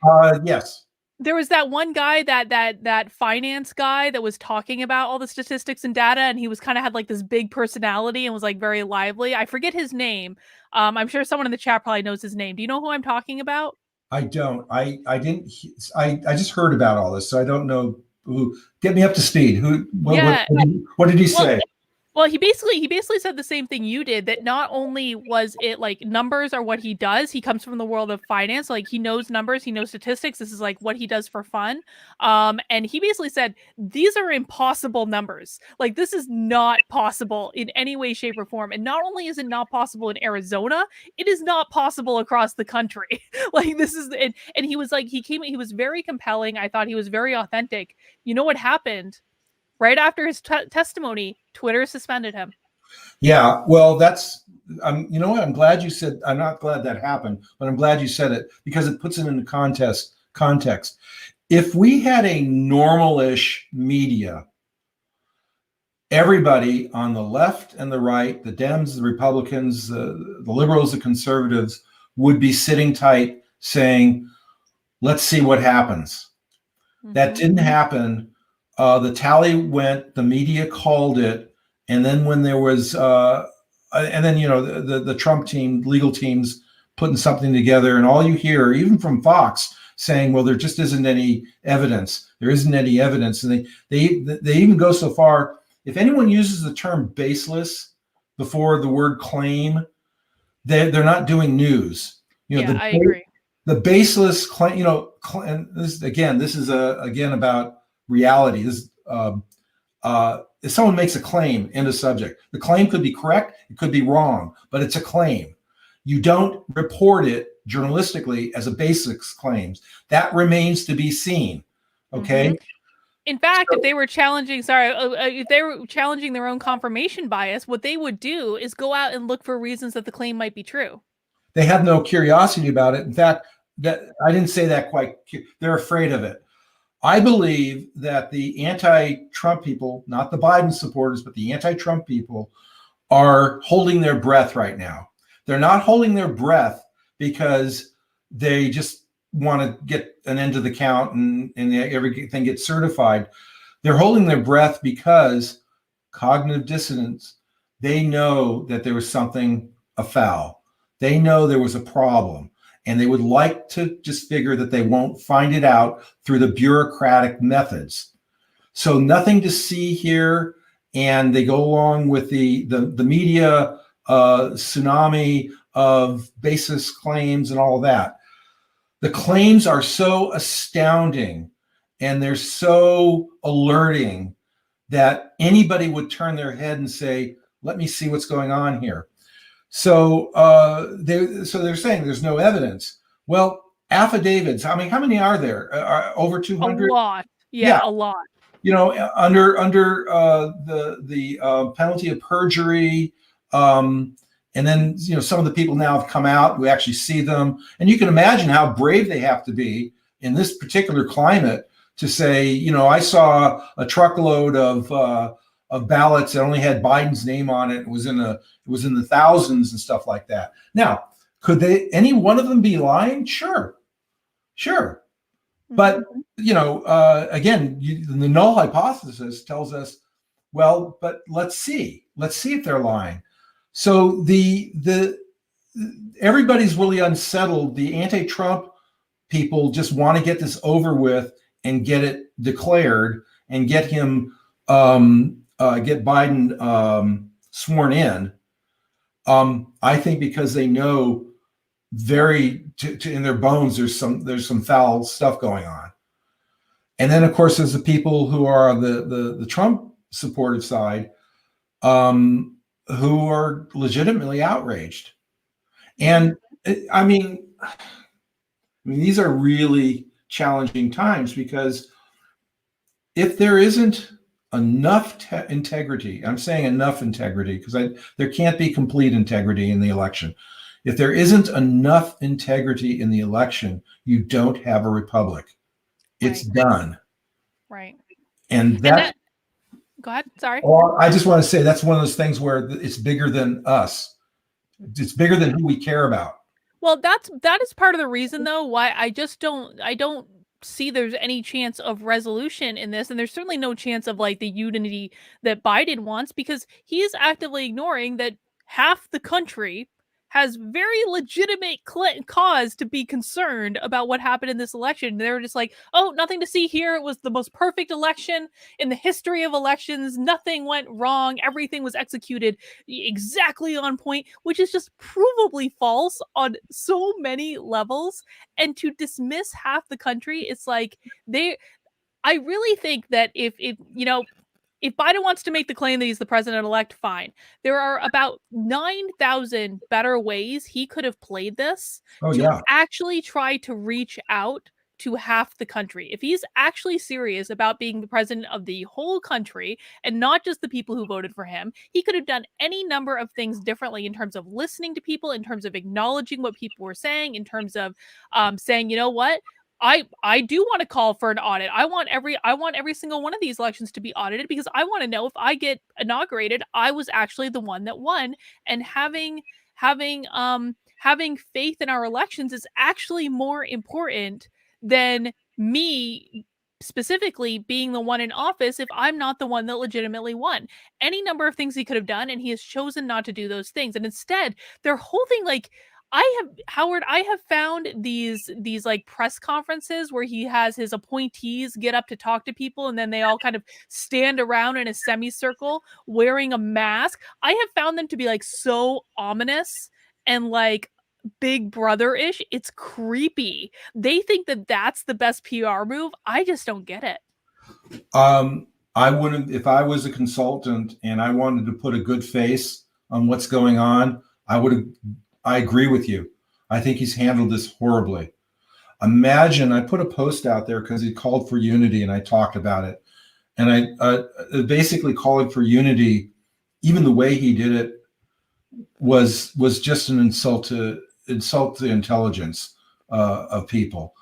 S2: Yes.
S1: There was that one guy, that finance guy that was talking about all the statistics and data, and he was kind of had like this big personality and was like very lively. I forget his name. I'm sure someone in the chat probably knows his name. Do you know who I'm talking about?
S2: I don't. I didn't. I just heard about all this, so I don't know who. Get me up to speed. Who?
S1: Yeah.
S2: What did he
S1: Well,
S2: say?
S1: Well, he basically said the same thing you did, that not only was it like numbers are what he does, he comes from the world of finance, like he knows numbers, he knows statistics, this is like what he does for fun. And he basically said these are impossible numbers. Like this is not possible in any way, shape, or form. And not only is it not possible in Arizona, it is not possible across the country. Like this is and he was like he was very compelling. I thought he was very authentic. You know what happened? Right after his testimony, Twitter suspended him.
S2: Yeah. Well, that's. You know what? I'm glad you said. I'm not glad that happened, but I'm glad you said it because it puts it into context. If we had a normal-ish media, everybody on the left and the right, the Dems, the Republicans, the liberals, the conservatives, would be sitting tight saying, let's see what happens. That didn't happen. The tally went, the media called it, and then when there was, and then the Trump team, legal teams, putting something together, and all you hear, even from Fox, saying, "Well, there just isn't any evidence. There isn't any evidence," and they even go so far. If anyone uses the term baseless before the word claim, they're not doing news.
S1: Yeah, I agree.
S2: The baseless claim, and this is again about reality. If someone makes a claim in a subject, the claim could be correct, it could be wrong, but it's a claim. You don't report it journalistically as a baseless claims. That remains to be seen. Okay.
S1: In fact, if they were challenging, if they were challenging their own confirmation bias, what they would do is go out and look for reasons that the claim might be true.
S2: They have no curiosity about it. In fact, that I didn't say that quite. They're afraid of it. I believe that the anti-Trump people, not the Biden supporters, but the anti-Trump people, are holding their breath right now. They're not holding their breath because they just want to get an end to the count and everything gets certified. They're holding their breath because cognitive dissonance, they know that there was something afoul. They know there was a problem, and they would like to just figure that they won't find it out through the bureaucratic methods. So nothing to see here, and they go along with the media tsunami of baseless claims and all of that. The claims are so astounding and they're so alerting that anybody would turn their head and say, let me see what's going on here. So they're saying there's no evidence. Well, affidavits, I mean, how many are there? Over 200?
S1: A lot.
S2: Yeah.
S1: A lot.
S2: Under the penalty of perjury, and then some of the people now have come out. We actually see them, and you can imagine how brave they have to be in this particular climate to say, I saw a truckload of ballots that only had Biden's name on it. It was in the thousands and stuff like that. Now, could any one of them be lying? Sure. But again, the null hypothesis tells us, well, but let's see if they're lying. So everybody's really unsettled. The anti-Trump people just want to get this over with and get it declared and get him get Biden sworn in. I think because they know in their bones there's some foul stuff going on. And then of course there's the people who are on the Trump supportive side, who are legitimately outraged. And I mean these are really challenging times, because if there isn't enough integrity, I'm saying enough integrity because there can't be complete integrity in the election. If there isn't enough integrity in the election, you don't have a republic. It's done.
S1: Right.
S2: And
S1: go ahead. Sorry.
S2: Well, I just want to say that's one of those things where it's bigger than us. It's bigger than who we care about.
S1: Well, that is part of the reason, though, why I don't see there's any chance of resolution in this, and there's certainly no chance of like the unity that Biden wants, because he is actively ignoring that half the country has very legitimate cause to be concerned about what happened in this election. They're just like, oh, nothing to see here. It was the most perfect election in the history of elections. Nothing went wrong. Everything was executed exactly on point, which is just provably false on so many levels. And to dismiss half the country, it's like they I really think that if if Biden wants to make the claim that he's the president elect, fine. There are about 9,000 better ways he could have played this
S2: Oh
S1: to
S2: yeah.
S1: actually try to reach out to half the country. If he's actually serious about being the president of the whole country and not just the people who voted for him, he could have done any number of things differently in terms of listening to people, in terms of acknowledging what people were saying, in terms of saying, you know what, I do want to call for an audit. I want every single one of these elections to be audited, because I want to know if I get inaugurated, I was actually the one that won. And having faith in our elections is actually more important than me specifically being the one in office if I'm not the one that legitimately won. Any number of things he could have done, and he has chosen not to do those things. And instead, their whole thing, like, I have found these like press conferences where he has his appointees get up to talk to people, and then they all kind of stand around in a semicircle wearing a mask. I have found them to be like so ominous and like Big Brother-ish. It's creepy. They think that that's the best PR move. I just don't get it.
S2: I wouldn't, if I was a consultant and I wanted to put a good face on what's going on, I would have, I agree with you. I think he's handled this horribly. Imagine, I put a post out there because he called for unity and I talked about it. And basically calling for unity, even the way he did it was just an insult to intelligence of people.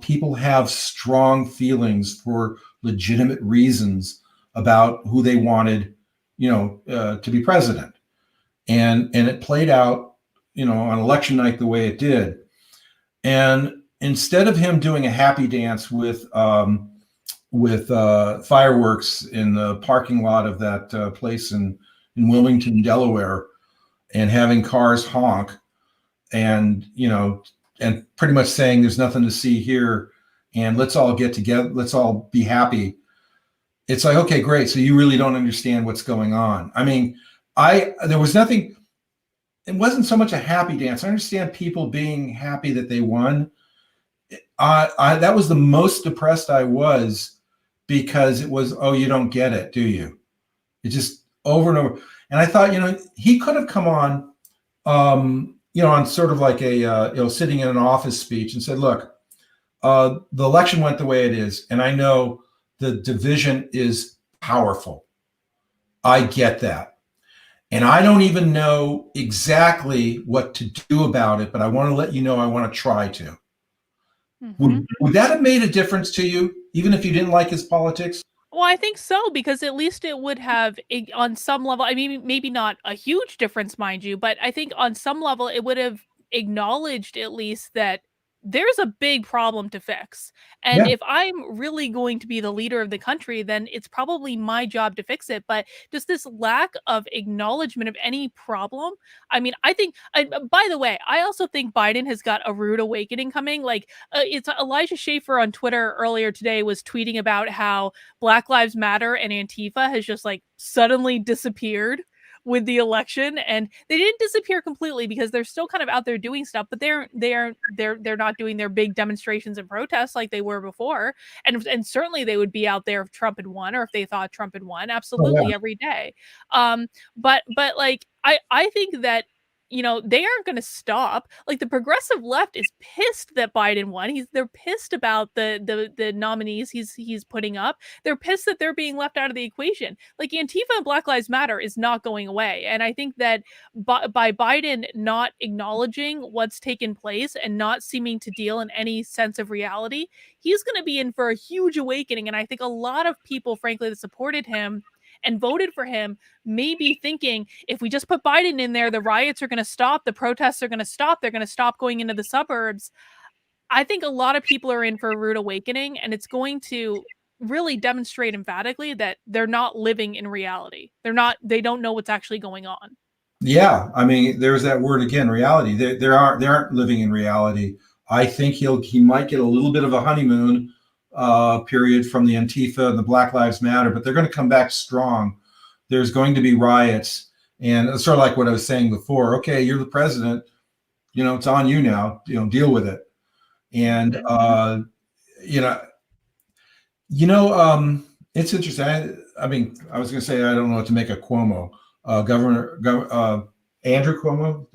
S2: People have strong feelings for legitimate reasons about who they wanted, to be president, and it played out, on election night the way it did. And instead of him doing a happy dance with fireworks in the parking lot of that place in Wilmington, Delaware, and having cars honk, and and pretty much saying there's nothing to see here, and let's all get together, let's all be happy. It's like, okay, great. So you really don't understand what's going on. I mean, there was nothing. It wasn't so much a happy dance. I understand people being happy that they won. That was the most depressed I was, because it was, oh, you don't get it, do you? It just over and over. And I thought, he could have come on, on sort of like a, sitting in an office speech and said, look, the election went the way it is. And I know the division is powerful. I get that. And I don't even know exactly what to do about it, but I want to let you know I want to try to.
S1: Mm-hmm.
S2: Would that have made a difference to you, even if you didn't like his politics?
S1: Well, I think so, because at least it would have, on some level, I mean, maybe not a huge difference, mind you, but I think on some level it would have acknowledged at least that there's a big problem to fix. And
S2: Yeah.
S1: if I'm really going to be the leader of the country, then it's probably my job to fix it. But just this lack of acknowledgement of any problem. I mean, I think, by the way, I also think Biden has got a rude awakening coming. Like, it's Elijah Schaefer on Twitter earlier today was tweeting about how Black Lives Matter and Antifa has just like suddenly disappeared with the election. And they didn't disappear completely, because they're still kind of out there doing stuff, but they're not doing their big demonstrations and protests like they were before. And certainly they would be out there if Trump had won, or if they thought Trump had won,
S2: Oh, yeah.
S1: absolutely, every day. But like, I think that, they aren't going to stop. Like, the progressive left is pissed that Biden won. They're pissed about the nominees he's putting up. They're pissed that they're being left out of the equation. Like, Antifa and Black Lives Matter is not going away. And I think that by Biden not acknowledging what's taken place and not seeming to deal in any sense of reality, he's going to be in for a huge awakening. And I think a lot of people, frankly, that supported him and voted for him may be thinking, if we just put Biden in there, the riots are going to stop, the protests are going to stop, they're going to stop going into the suburbs. I think a lot of people are in for a rude awakening, and it's going to really demonstrate emphatically that they're not living in reality. They don't know what's actually going on.
S2: Yeah, I mean, there's that word again, reality. They aren't living in reality. I think he might get a little bit of a honeymoon period from the Antifa and the Black Lives Matter, but they're going to come back strong. There's going to be riots, and it's sort of like what I was saying before. Okay, you're the president. It's on you now. Deal with it. And you know, it's interesting. I mean, I was going to say I don't know what to make of Cuomo, Andrew Cuomo.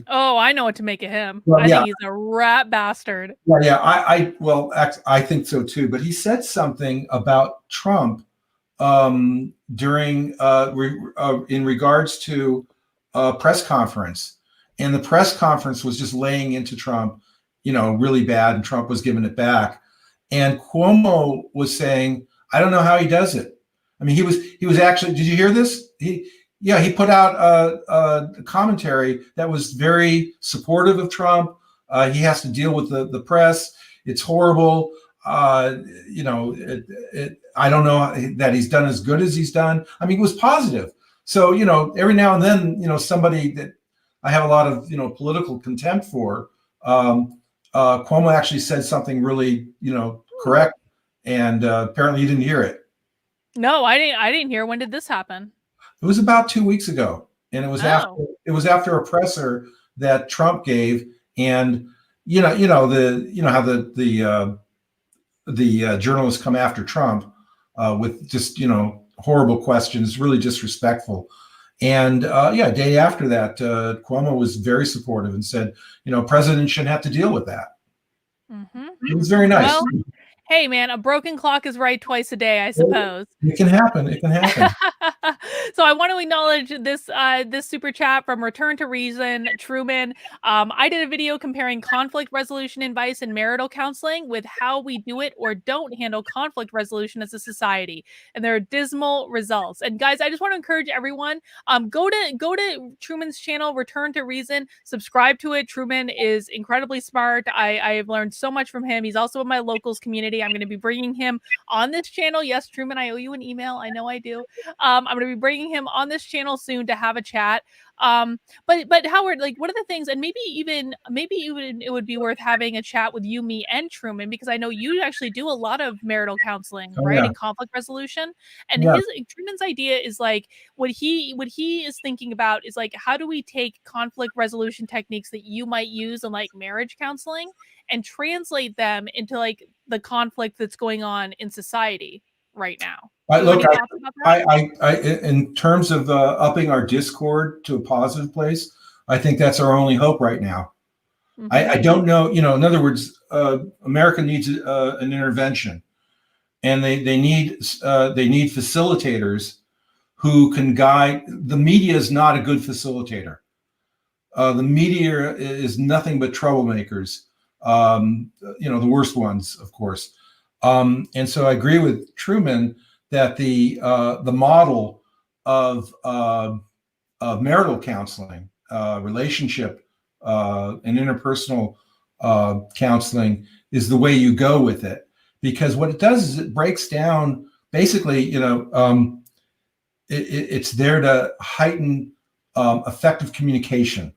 S1: Oh, I know what to make of him.
S2: Well,
S1: I
S2: yeah,
S1: think he's a rat bastard.
S2: yeah. Well, I think so too. But he said something about Trump during in regards to a press conference, and the press conference was just laying into Trump, really bad, and Trump was giving it back. And Cuomo was saying, I don't know how he does it. I mean, he was actually. Did you hear this? He put out a commentary that was very supportive of Trump. He has to deal with the press. It's horrible. I don't know that he's done as good as he's done. I mean, it was positive. So, every now and then, somebody that I have a lot of, political contempt for, Cuomo actually said something really, correct. And apparently you didn't hear it.
S1: No, I didn't hear. When did this happen?
S2: It was about 2 weeks ago. And
S1: Oh.
S2: it was after a presser that Trump gave. And, how the journalists come after Trump with just, horrible questions, really disrespectful. And a day after that, Cuomo was very supportive and said, president shouldn't have to deal with that.
S1: Mm-hmm.
S2: It was very nice.
S1: Well, hey, man, a broken clock is right twice a day, I suppose.
S2: It can happen. It can happen.
S1: So I want to acknowledge this super chat from Return to Reason, Truman. I did a video comparing conflict resolution advice and marital counseling with how we do it or don't handle conflict resolution as a society, and there are dismal results. And guys, I just want to encourage everyone, go to Truman's channel, Return to Reason, subscribe to it. Truman is incredibly smart. I have learned so much from him. He's also in my locals community. I'm going to be bringing him on this channel. Yes, Truman, I owe you an email. I know I do. I'm going to be bringing him on this channel soon to have a chat. But Howard, like, one of the things, and maybe even it would be worth having a chat with you, me, and Truman, because I know you actually do a lot of marital counseling, right,
S2: Yeah.
S1: and conflict resolution. And
S2: Yeah.
S1: Truman's idea is like what he is thinking about is like, how do we take conflict resolution techniques that you might use in like marriage counseling and translate them into like the conflict that's going on in society right now? Do you have any thoughts about that?
S2: In terms of upping our discord to a positive place, I think that's our only hope right now.
S1: Mm-hmm.
S2: I don't know, in other words, America needs an intervention, and they need facilitators who can guide. The media is not a good facilitator. The media is nothing but troublemakers. The worst ones, of course. And so I agree with Truman that the model of marital counseling, relationship and interpersonal counseling is the way you go with it, because what it does is it breaks down basically, it's there to heighten effective communication.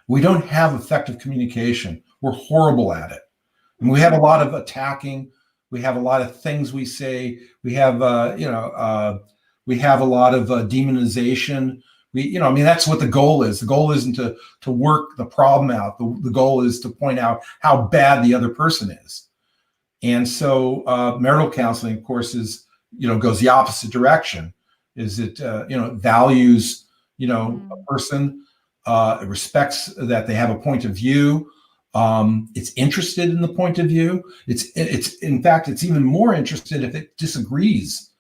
S2: We don't have effective communication. We're horrible at it. And we have a lot of attacking. We have a lot of things we say. We have, we have a lot of demonization. That's what the goal is. The goal isn't to work the problem out. The goal is to point out how bad the other person is. And so marital counseling, of course, goes the opposite direction. Is it, values, a person, it respects that they have a point of view. It's interested in the point of view. It's in fact, it's even more interested if it disagrees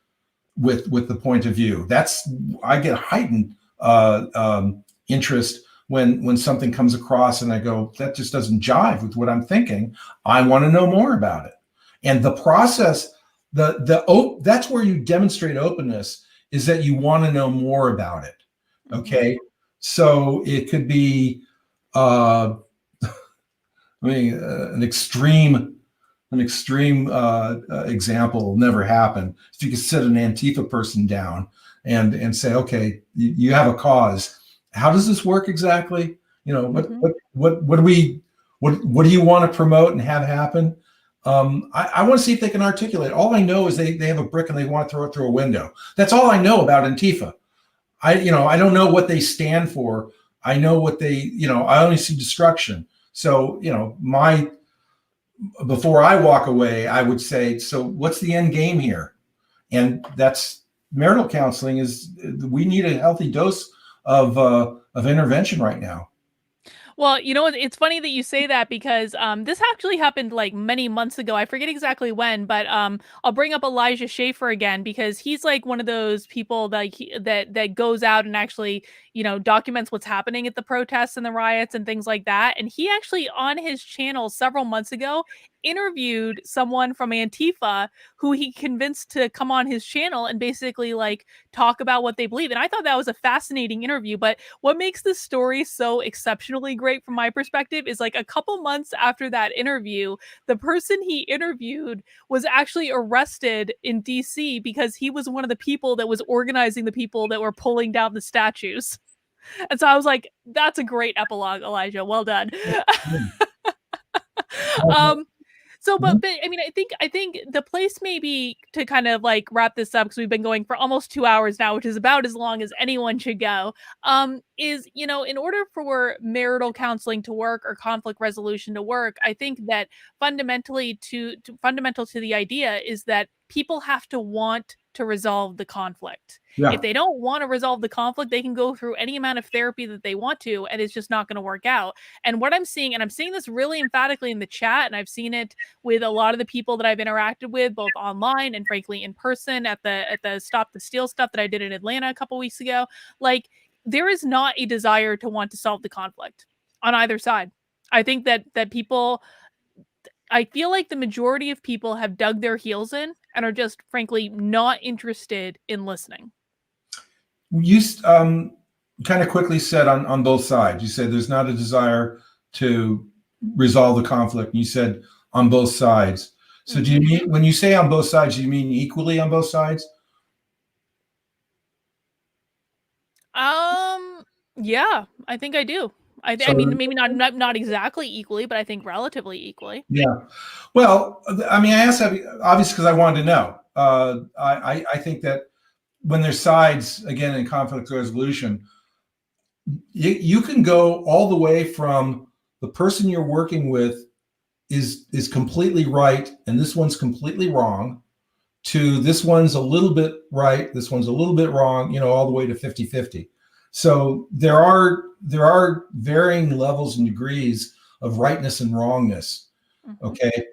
S2: with the point of view. I get heightened interest when something comes across and I go, that just doesn't jive with what I'm thinking. I want to know more about it. And the process, that's where you demonstrate openness, is that you want to know more about it. Okay. So it could be, I mean, an extreme example will never happen. If you could sit an Antifa person down and say, okay, you have a cause. How does this work exactly? You know,
S1: Mhm.
S2: what do we what do you want to promote and have happen? I want to see if they can articulate. All I know is they have a brick and they want to throw it through a window. That's all I know about Antifa. I don't know what they stand for. I know what I only see destruction. So, my before I walk away, I would say, so what's the end game here? And that's marital counseling is we need a healthy dose of intervention right now.
S1: Well, you know what? It's funny that you say that because this actually happened like many months ago. I forget exactly when, but I'll bring up Elijah Schaffer again because he's like one of those people that goes out and actually documents what's happening at the protests and the riots and things like that. And he actually on his channel several months ago interviewed someone from Antifa who he convinced to come on his channel and basically like talk about what they believe. And I thought that was a fascinating interview, but what makes this story so exceptionally great from my perspective is like a couple months after that interview, the person he interviewed was actually arrested in DC because he was one of the people that was organizing the people that were pulling down the statues. And so I was like, that's a great epilogue, Elijah. Well done. um, but I mean, I think the place maybe to kind of like wrap this up because we've been going for almost 2 hours now, which is about as long as anyone should go. Is in order for marital counseling to work or conflict resolution to work, I think that fundamental to the idea is that people have to want to resolve the conflict. If
S2: Yeah.
S1: they don't want to resolve the conflict, they can go through any amount of therapy that they want to, and it's just not going to work out. And what I'm seeing, and I'm seeing this really emphatically in the chat, and I've seen it with a lot of the people that I've interacted with, both online and frankly in person at the Stop the Steal stuff that I did in Atlanta a couple weeks ago. Like there is not a desire to want to solve the conflict on either side. I think that people I feel like the majority of people have dug their heels in and are just frankly not interested in listening.
S2: You kind of quickly said on both sides. You said there's not a desire to resolve the conflict. And you said on both sides. So do you
S1: Mhm.
S2: mean when you say on both sides, do you mean equally on both sides?
S1: Um, yeah, I think I do. I
S2: So
S1: mean, maybe not exactly equally, but I think relatively equally.
S2: yeah. Well, I mean, I asked that obviously because I wanted to know. I think that when there's sides again in conflict resolution, you can go all the way from the person you're working with is completely right and this one's completely wrong to this one's a little bit right, this one's a little bit wrong, all the way to 50-50. So there are varying levels and degrees of rightness and wrongness.
S1: Mhm.
S2: Okay.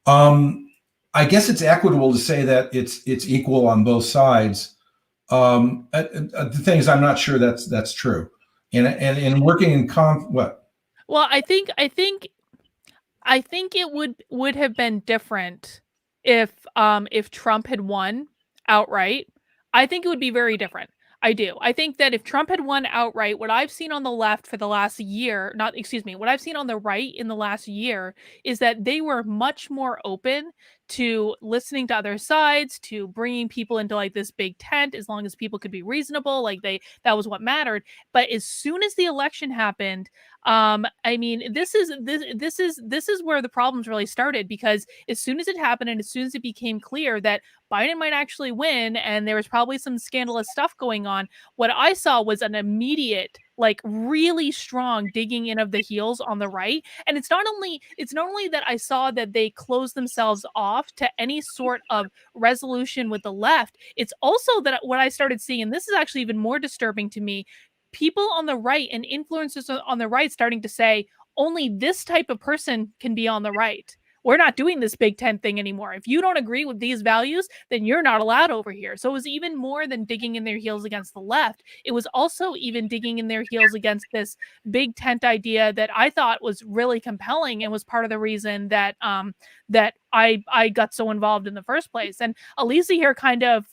S2: um I guess it's equitable to say that it's equal on both sides. The thing is, I'm not sure that's true. And in working in what?
S1: Well, I think it would have been different if Trump had won outright. I think it would be very different. I do. I think that if Trump had won outright, what I've seen on the left for the last year, not excuse me, what I've seen on the right in the last year is that they were much more open to listening to other sides, to bringing people into like this big tent as long as people could be reasonable, like that was what mattered. But as soon as the election happened, I mean, this is where the problems really started because as soon as it happened and as soon as it became clear that Biden might actually win and there was probably some scandalous stuff going on, what I saw was an immediate like really strong digging in of the heels on the right. And it's not only that I saw that they closed themselves off to any sort of resolution with the left, it's also that what I started seeing, and this is actually even more disturbing to me, people on the right and influencers on the right starting to say only this type of person can be on the right. We're not doing this Big Ten thing anymore. If you don't agree with these values, then you're not allowed over here. So it was even more than digging in their heels against the left. It was also even digging in their heels against this big tent idea that I thought was really compelling and was part of the reason that I got so involved in the first place. And Elisa here kind of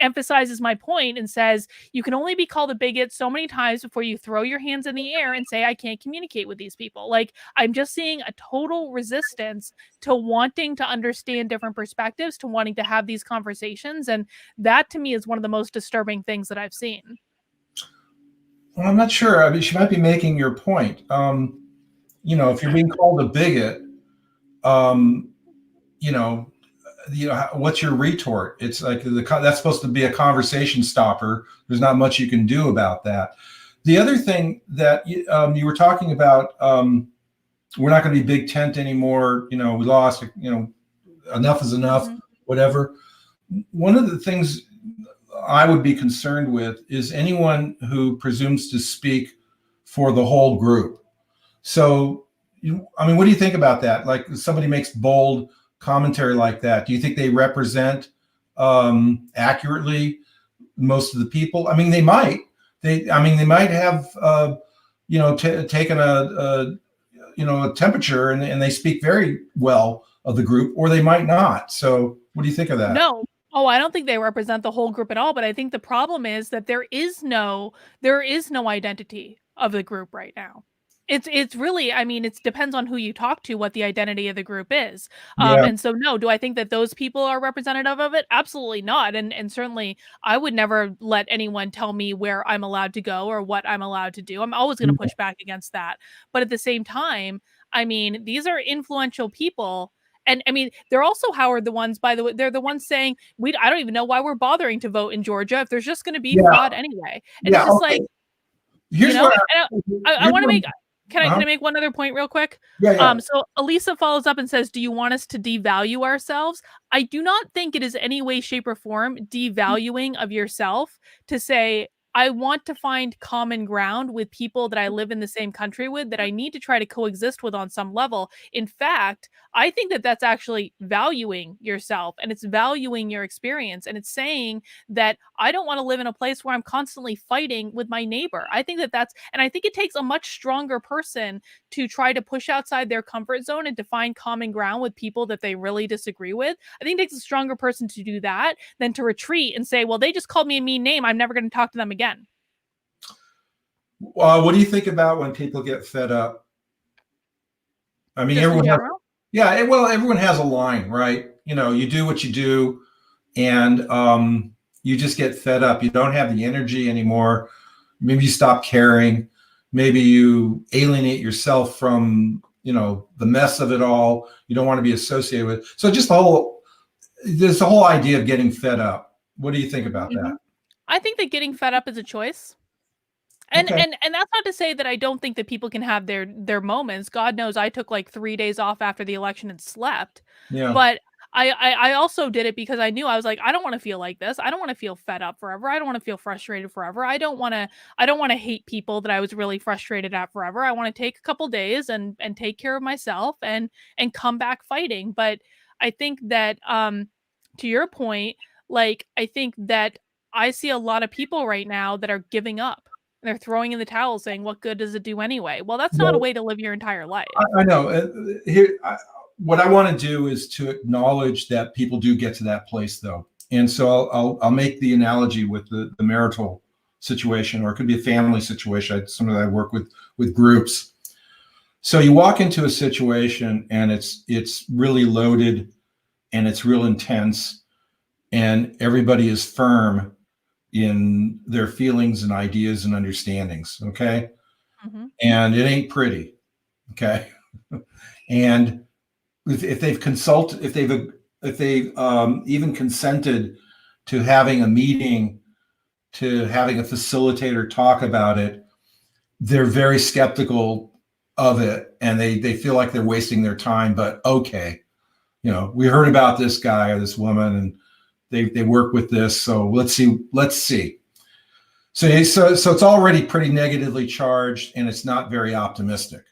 S1: emphasizes my point and says you can only be called a bigot so many times before you throw your hands in the air and say I can't communicate with these people. Like, I'm just seeing a total resistance to wanting to understand different perspectives, to wanting to have these conversations, and that to me is one of the most disturbing things that I've seen.
S2: Well, I'm not sure. I mean, she might be making your point. If you're being called a bigot, um, you know, what's your retort? It's like that's supposed to be a conversation stopper. There's not much you can do about that. The other thing that you were talking about, we're not going to be big tent anymore. We lost. Enough is enough.
S1: Mm-hmm.
S2: Whatever. One of the things I would be concerned with is anyone who presumes to speak for the whole group. So, what do you think about that? Like, somebody makes bold commentary like that. Do you think they represent accurately most of the people? I mean, they might. They might have taken a temperature and they speak very well of the group, or they might not. So, what do you think of that?
S1: No. Oh, I don't think they represent the whole group at all, but I think the problem is that there is no identity of the group right now. It's really, I mean, it depends on who you talk to what the identity of the group is.
S2: Yeah.
S1: And so no, do I think that those people are representative of it? Absolutely not. And certainly I would never let anyone tell me where I'm allowed to go or what I'm allowed to do. I'm always going to push back against that. But at the same time, I mean, these are influential people. And I mean, they're also, Howard, the ones, by the way, they're the ones saying, I don't even know why we're bothering to vote in Georgia if there's just going to be
S2: Yeah.
S1: fraud anyway. And
S2: Yeah.
S1: it's just
S2: Okay.
S1: like,
S2: Here's what
S1: I want to make, can I make one other point real quick?
S2: Yeah.
S1: So Elisa follows up and says, do you want us to devalue ourselves? I do not think it is any way, shape, or form devaluing of yourself to say, I want to find common ground with people that I live in the same country with, that I need to try to coexist with on some level. In fact, I think that that's actually valuing yourself, and it's valuing your experience, and it's saying that I don't want to live in a place where I'm constantly fighting with my neighbor. I think that and I think it takes a much stronger person to try to push outside their comfort zone and to find common ground with people that they really disagree with. I think it takes a stronger person to do that than to retreat and say, well, they just called me a mean name, I'm never going to talk to them again.
S2: What do you think about when people get fed up? I mean, everyone has a line, right? You do what you do, and you just get fed up. You don't have the energy anymore. Maybe you stop caring. Maybe you alienate yourself from, the mess of it all. You don't want to be associated with. So just there's the whole idea of getting fed up. What do you think about that?
S1: I think that getting fed up is a choice. And
S2: Okay.
S1: and that's not to say that I don't think that people can have their moments. God knows I took like 3 days off after the election and slept.
S2: Yeah.
S1: But I also did it because I knew, I was like, I don't want to feel like this. I don't want to feel fed up forever. I don't want to feel frustrated forever. I don't want to hate people that I was really frustrated at forever. I want to take a couple days and take care of myself and come back fighting. But I think that to your point, like, I think that I see a lot of people right now that are giving up. They're throwing in the towel saying, what good does it do anyway? Well, that's not a way to live your entire life.
S2: I know. What I want to do is to acknowledge that people do get to that place, though. And so I'll make the analogy with the marital situation, or it could be a family situation. Sometimes I work with groups. So you walk into a situation and it's really loaded and it's real intense, and everybody is firm in their feelings and ideas and understandings. Okay.
S1: Mm-hmm.
S2: And it ain't pretty. Okay. And if they've even consented to having a meeting, to having a facilitator talk about it, they're very skeptical of it, and they feel like they're wasting their time. But okay, we heard about this guy or this woman, and they work with this, so let's see. So it's already pretty negatively charged, and it's not very optimistic.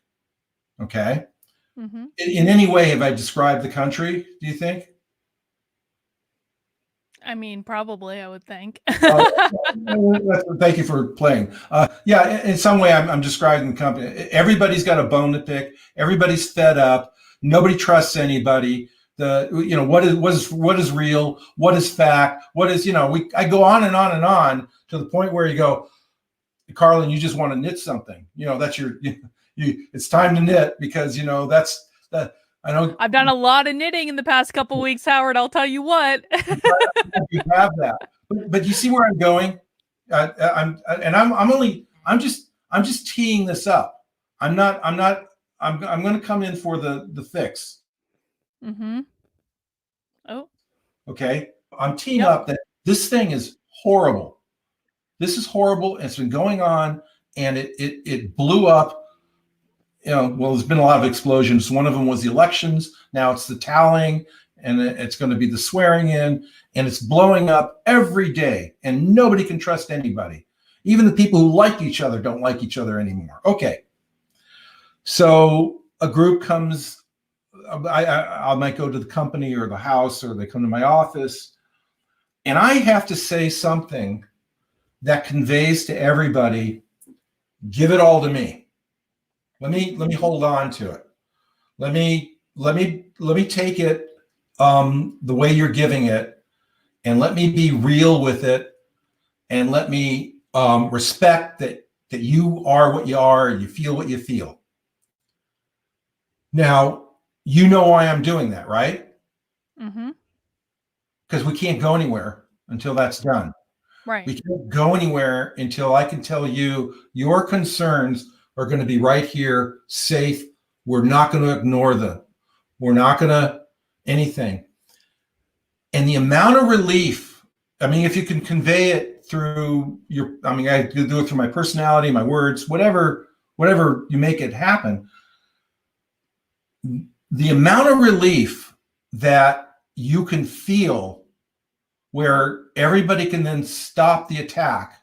S2: Okay.
S1: Mm-hmm.
S2: In any way have I described the country, do you think?
S1: I mean, probably, I would think.
S2: Thank you for playing. Yeah, in some way I'm describing the company. Everybody's got a bone to pick. Everybody's fed up. Nobody trusts anybody. what is real, what is fact, what is, I go on and on and on to the point where you go, Carlin, you just want to knit something. That's it's time to knit because that's that. I know
S1: I've done a lot of knitting in the past couple weeks, Howard. I'll tell you what.
S2: you have that, but you see where I'm going. I'm just teeing this up. I'm going to come in for the fix.
S1: Mm-hmm. Oh.
S2: Okay. I'm teeing up that this thing is horrible. This is horrible. It's been going on, and it blew up. Well, there's been a lot of explosions. One of them was the elections. Now it's the tallying, and it's going to be the swearing in, and it's blowing up every day, and nobody can trust anybody. Even the people who like each other don't like each other anymore. Okay. So a group comes, I might go to the company or the house, or they come to my office, and I have to say something that conveys to everybody, give it all to me. Let me hold on to it. Let me take it the way you're giving it, and let me be real with it, and let me respect that you are what you are, you feel what you feel. Now, you know why I'm doing that, right?
S1: Mm-hmm.
S2: Because we can't go anywhere until that's done.
S1: Right.
S2: We can't go anywhere until I can tell you your concerns are going to be right here, safe. We're not going to ignore them. We're not going to anything. And the amount of relief, if you can convey it through I do it through my personality, my words, whatever you make it happen. The amount of relief that you can feel where everybody can then stop the attack.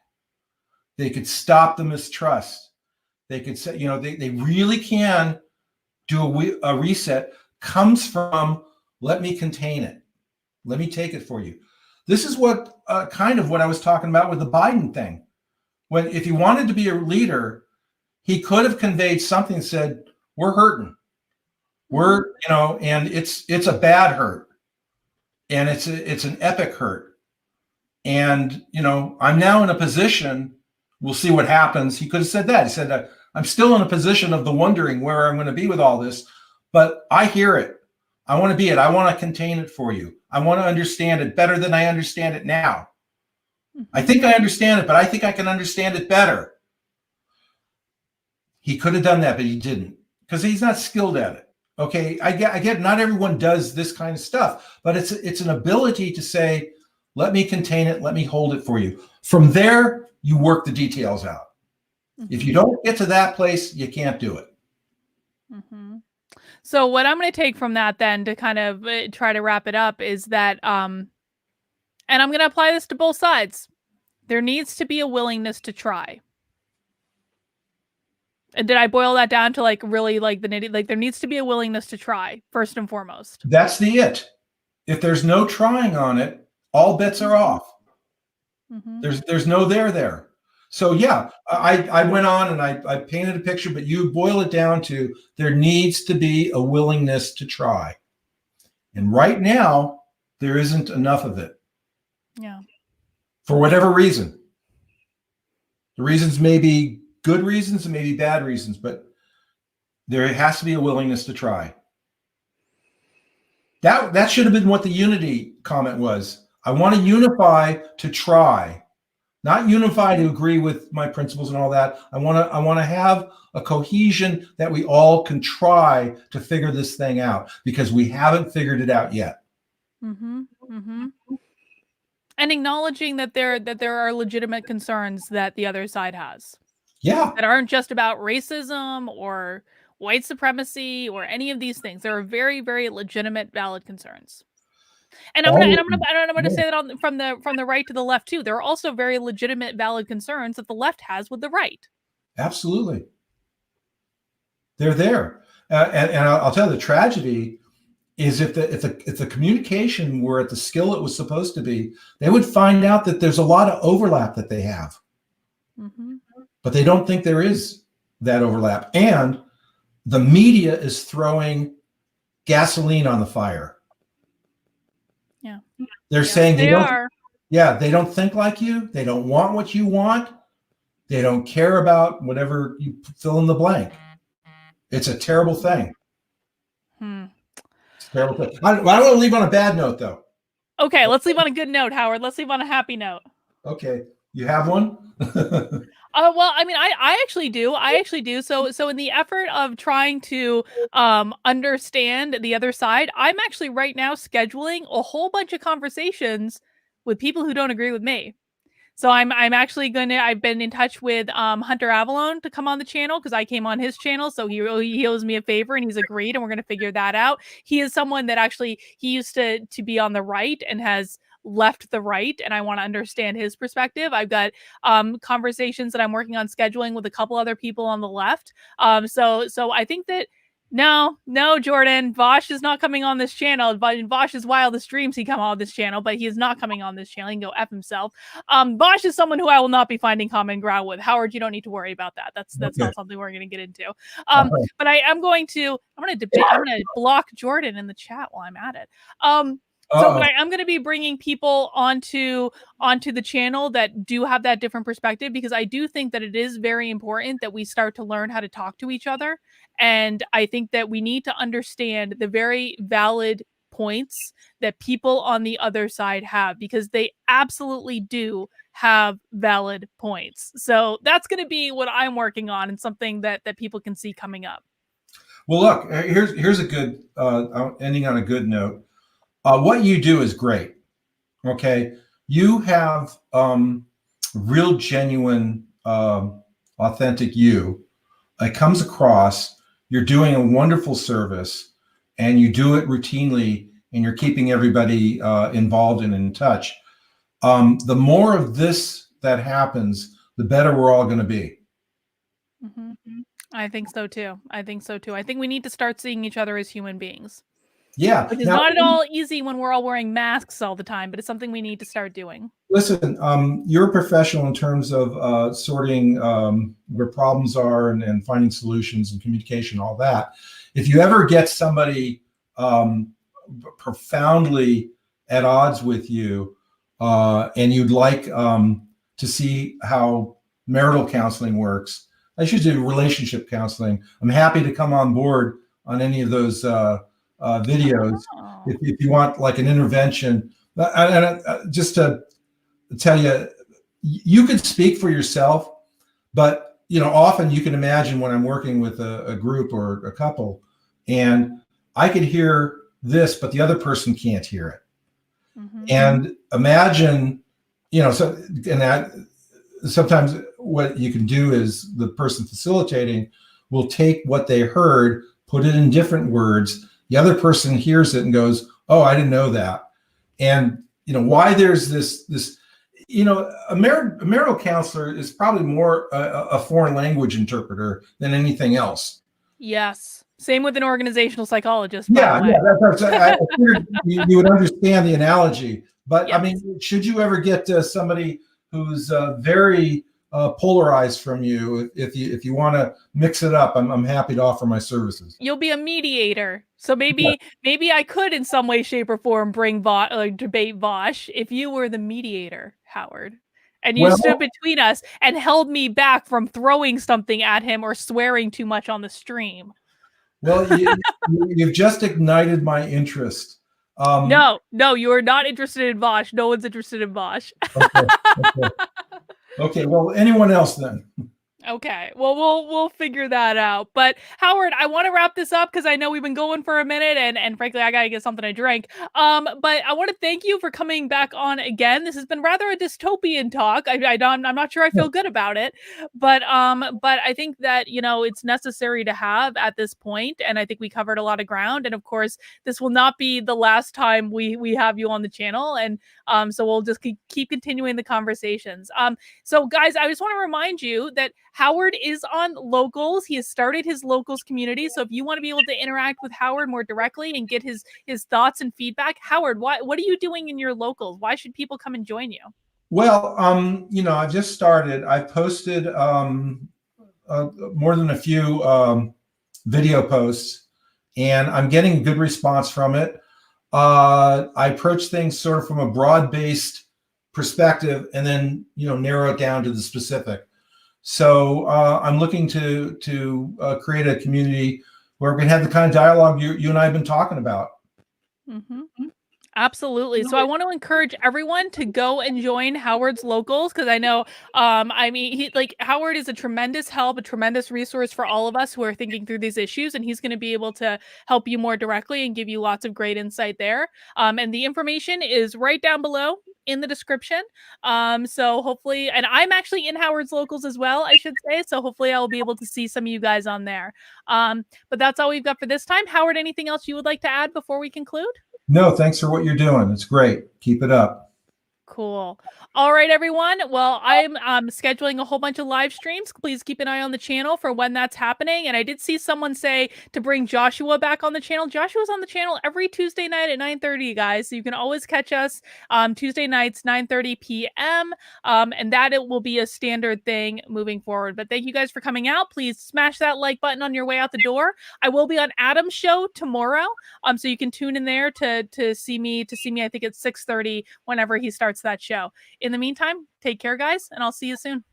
S2: They could stop the mistrust. They could say, they really can do a reset, comes from, let me contain it. Let me take it for you. This is what kind of what I was talking about with the Biden thing. If he wanted to be a leader, he could have conveyed something that said, we're hurting. We're, and it's a bad hurt. And it's an epic hurt. And, I'm now in a position, we'll see what happens. He could have said that. He said, I'm still in a position of the wondering where I'm going to be with all this, but I hear it. I want to be it. I want to contain it for you. I want to understand it better than I understand it now. I think I understand it, but I think I can understand it better. He could have done that, but he didn't, because he's not skilled at it. Okay, I get not everyone does this kind of stuff, but it's an ability to say, let me contain it, let me hold it for you. From there, you work the details out. Mm-hmm. If you don't get to that place, you can't do it.
S1: Mm-hmm. So what I'm going to take from that then to kind of try to wrap it up is that, and I'm going to apply this to both sides. There needs to be a willingness to try. And did I boil that down to really the nitty? There needs to be a willingness to try first and foremost.
S2: That's it. If there's no trying on it, all bets are off. Mm-hmm. There's no there. So yeah, I went on and I painted a picture, but you boil it down to there needs to be a willingness to try. And right now, there isn't enough of it.
S1: Yeah.
S2: For whatever reason. The reasons may be good reasons and maybe bad reasons, but there has to be a willingness to try. That should have been what the unity comment was. I want to unify to try, not unify to agree with my principles and all that. I want to have a cohesion that we all can try to figure this thing out, because we haven't figured it out yet.
S1: Mm-hmm. Mm-hmm. And acknowledging that there are legitimate concerns that the other side has.
S2: Yeah.
S1: That aren't just about racism or white supremacy or any of these things. There are very, very legitimate, valid concerns. And I'm gonna say that from the right to the left too. There are also very legitimate, valid concerns that the left has with the right.
S2: Absolutely, they're there, and I'll tell you, the tragedy is if the communication were at the skill it was supposed to be, they would find out that there's a lot of overlap that they have, mm-hmm. but they don't think there is that overlap, and the media is throwing gasoline on the fire.
S1: Yeah.
S2: They're
S1: Yeah.
S2: saying they
S1: They
S2: don't,
S1: are.
S2: yeah, they don't think like you. They don't want what you want. They don't care about whatever you fill in the blank. It's a terrible thing.
S1: Hmm.
S2: It's a terrible thing. I don't want to leave on a bad note, though.
S1: Okay, let's leave on a good note, Howard. Let's leave on a happy note.
S2: Okay, you have one.
S1: Well, I mean, I actually do. I actually do. So in the effort of trying to understand the other side, I'm actually right now scheduling a whole bunch of conversations with people who don't agree with me. So I'm actually gonna I've been in touch with Hunter Avalon to come on the channel because I came on his channel, so he owes me a favor and he's agreed, and we're gonna figure that out. He is someone that actually he used to be on the right and has left the right, and I want to understand his perspective. I've got conversations that I'm working on scheduling with a couple other people on the left. So I think that no, Jordan. Vosh is not coming on this channel. But in Vosh's wildest dreams, he come on this channel, but he is not coming on this channel. He can go F himself. Vosh is someone who I will not be finding common ground with. Howard, you don't need to worry about that. That's
S2: Okay.
S1: not something we're going to get into.
S2: All right.
S1: But I'm going to debate. I'm going to block Jordan in the chat while I'm at it. But
S2: Uh-oh.
S1: I'm going to be bringing people onto the channel that do have that different perspective, because I do think that it is very important that we start to learn how to talk to each other. And I think that we need to understand the very valid points that people on the other side have, because they absolutely do have valid points. So that's going to be what I'm working on, and something that people can see coming up.
S2: Well, look, here's a good ending on a good note. What you do is great. Okay, you have real, genuine, authentic you. It comes across. You're doing a wonderful service, and you do it routinely, and you're keeping everybody involved and in touch. The more of this that happens, the better we're all going to be.
S1: Mm-hmm. I think so too. I think we need to start seeing each other as human beings,
S2: Yeah.
S1: which is
S2: Now,
S1: not at all easy when we're all wearing masks all the time, but it's something we need to start doing.
S2: listen, you're a professional in terms of sorting where problems are and finding solutions and communication, all that. If you ever get somebody profoundly at odds with you, and you'd like to see how marital counseling works, I should do relationship counseling. I'm happy to come on board on any of those videos
S1: Oh.
S2: if you want like an intervention. And just to tell you, you can speak for yourself, but often you can imagine when I'm working with a group or a couple, and I can hear this, but the other person can't hear it.
S1: Mm-hmm.
S2: And imagine, so and that sometimes what you can do is the person facilitating will take what they heard, put it in different words. The other person hears it and goes, "Oh, I didn't know that." And why there's this a marital counselor is probably more a foreign language interpreter than anything else.
S1: Yes. Same with an organizational psychologist, by the
S2: Yeah,
S1: way.
S2: I figured you would understand the analogy. But
S1: Yes.
S2: I mean, should you ever get somebody who's very polarized from you, if you want to mix it up, I'm happy to offer my services.
S1: You'll be a mediator. So maybe I could in some way, shape, or form bring debate Vosh if you were the mediator, Howard. And you
S2: Well,
S1: stood between us and held me back from throwing something at him or swearing too much on the stream.
S2: you've just ignited my interest.
S1: No, you are not interested in Vosh. No one's interested in Vosh.
S2: Okay. Well, anyone else then?
S1: Okay. Well, we'll figure that out. But Howard, I want to wrap this up because I know we've been going for a minute, and frankly, I gotta get something to drink. But I want to thank you for coming back on again. This has been rather a dystopian talk. I'm not sure I feel good about it, but I think that it's necessary to have at this point, and I think we covered a lot of ground. And of course, this will not be the last time we have you on the channel, and so we'll just keep continuing the conversations. So guys, I just want to remind you that Howard is on Locals. He has started his Locals community. So if you want to be able to interact with Howard more directly and get his thoughts and feedback, Howard, what are you doing in your Locals? Why should people come and join you?
S2: Well, I've just started. I've posted more than a few video posts, and I'm getting good response from it. I approach things sort of from a broad-based perspective, and then narrow it down to the specific. So I'm looking to create a community where we can have the kind of dialogue you and I have been talking about.
S1: Mm-hmm. Absolutely. So I want to encourage everyone to go and join Howard's locals because I know, I mean, Howard is a tremendous help, a tremendous resource for all of us who are thinking through these issues, and he's going to be able to help you more directly and give you lots of great insight there. And the information is right down below in the description. So hopefully, and I'm actually in Howard's locals as well, I should say. So hopefully, I'll be able to see some of you guys on there. But that's all we've got for this time. Howard, anything else you would like to add before we conclude?
S2: No, thanks for what you're doing. It's great. Keep it up.
S1: Cool. All right, everyone. Well, I'm scheduling a whole bunch of live streams. Please keep an eye on the channel for when that's happening. And I did see someone say to bring Joshua back on the channel. Joshua's on the channel every Tuesday night at 9:30, guys. So you can always catch us Tuesday nights, 9:30 p.m. And that it will be a standard thing moving forward. But thank you guys for coming out. Please smash that like button on your way out the door. I will be on Adam's show tomorrow. So you can tune in there to see me. I think it's 6:30 whenever he starts that show. In the meantime, take care, guys, and I'll see you soon.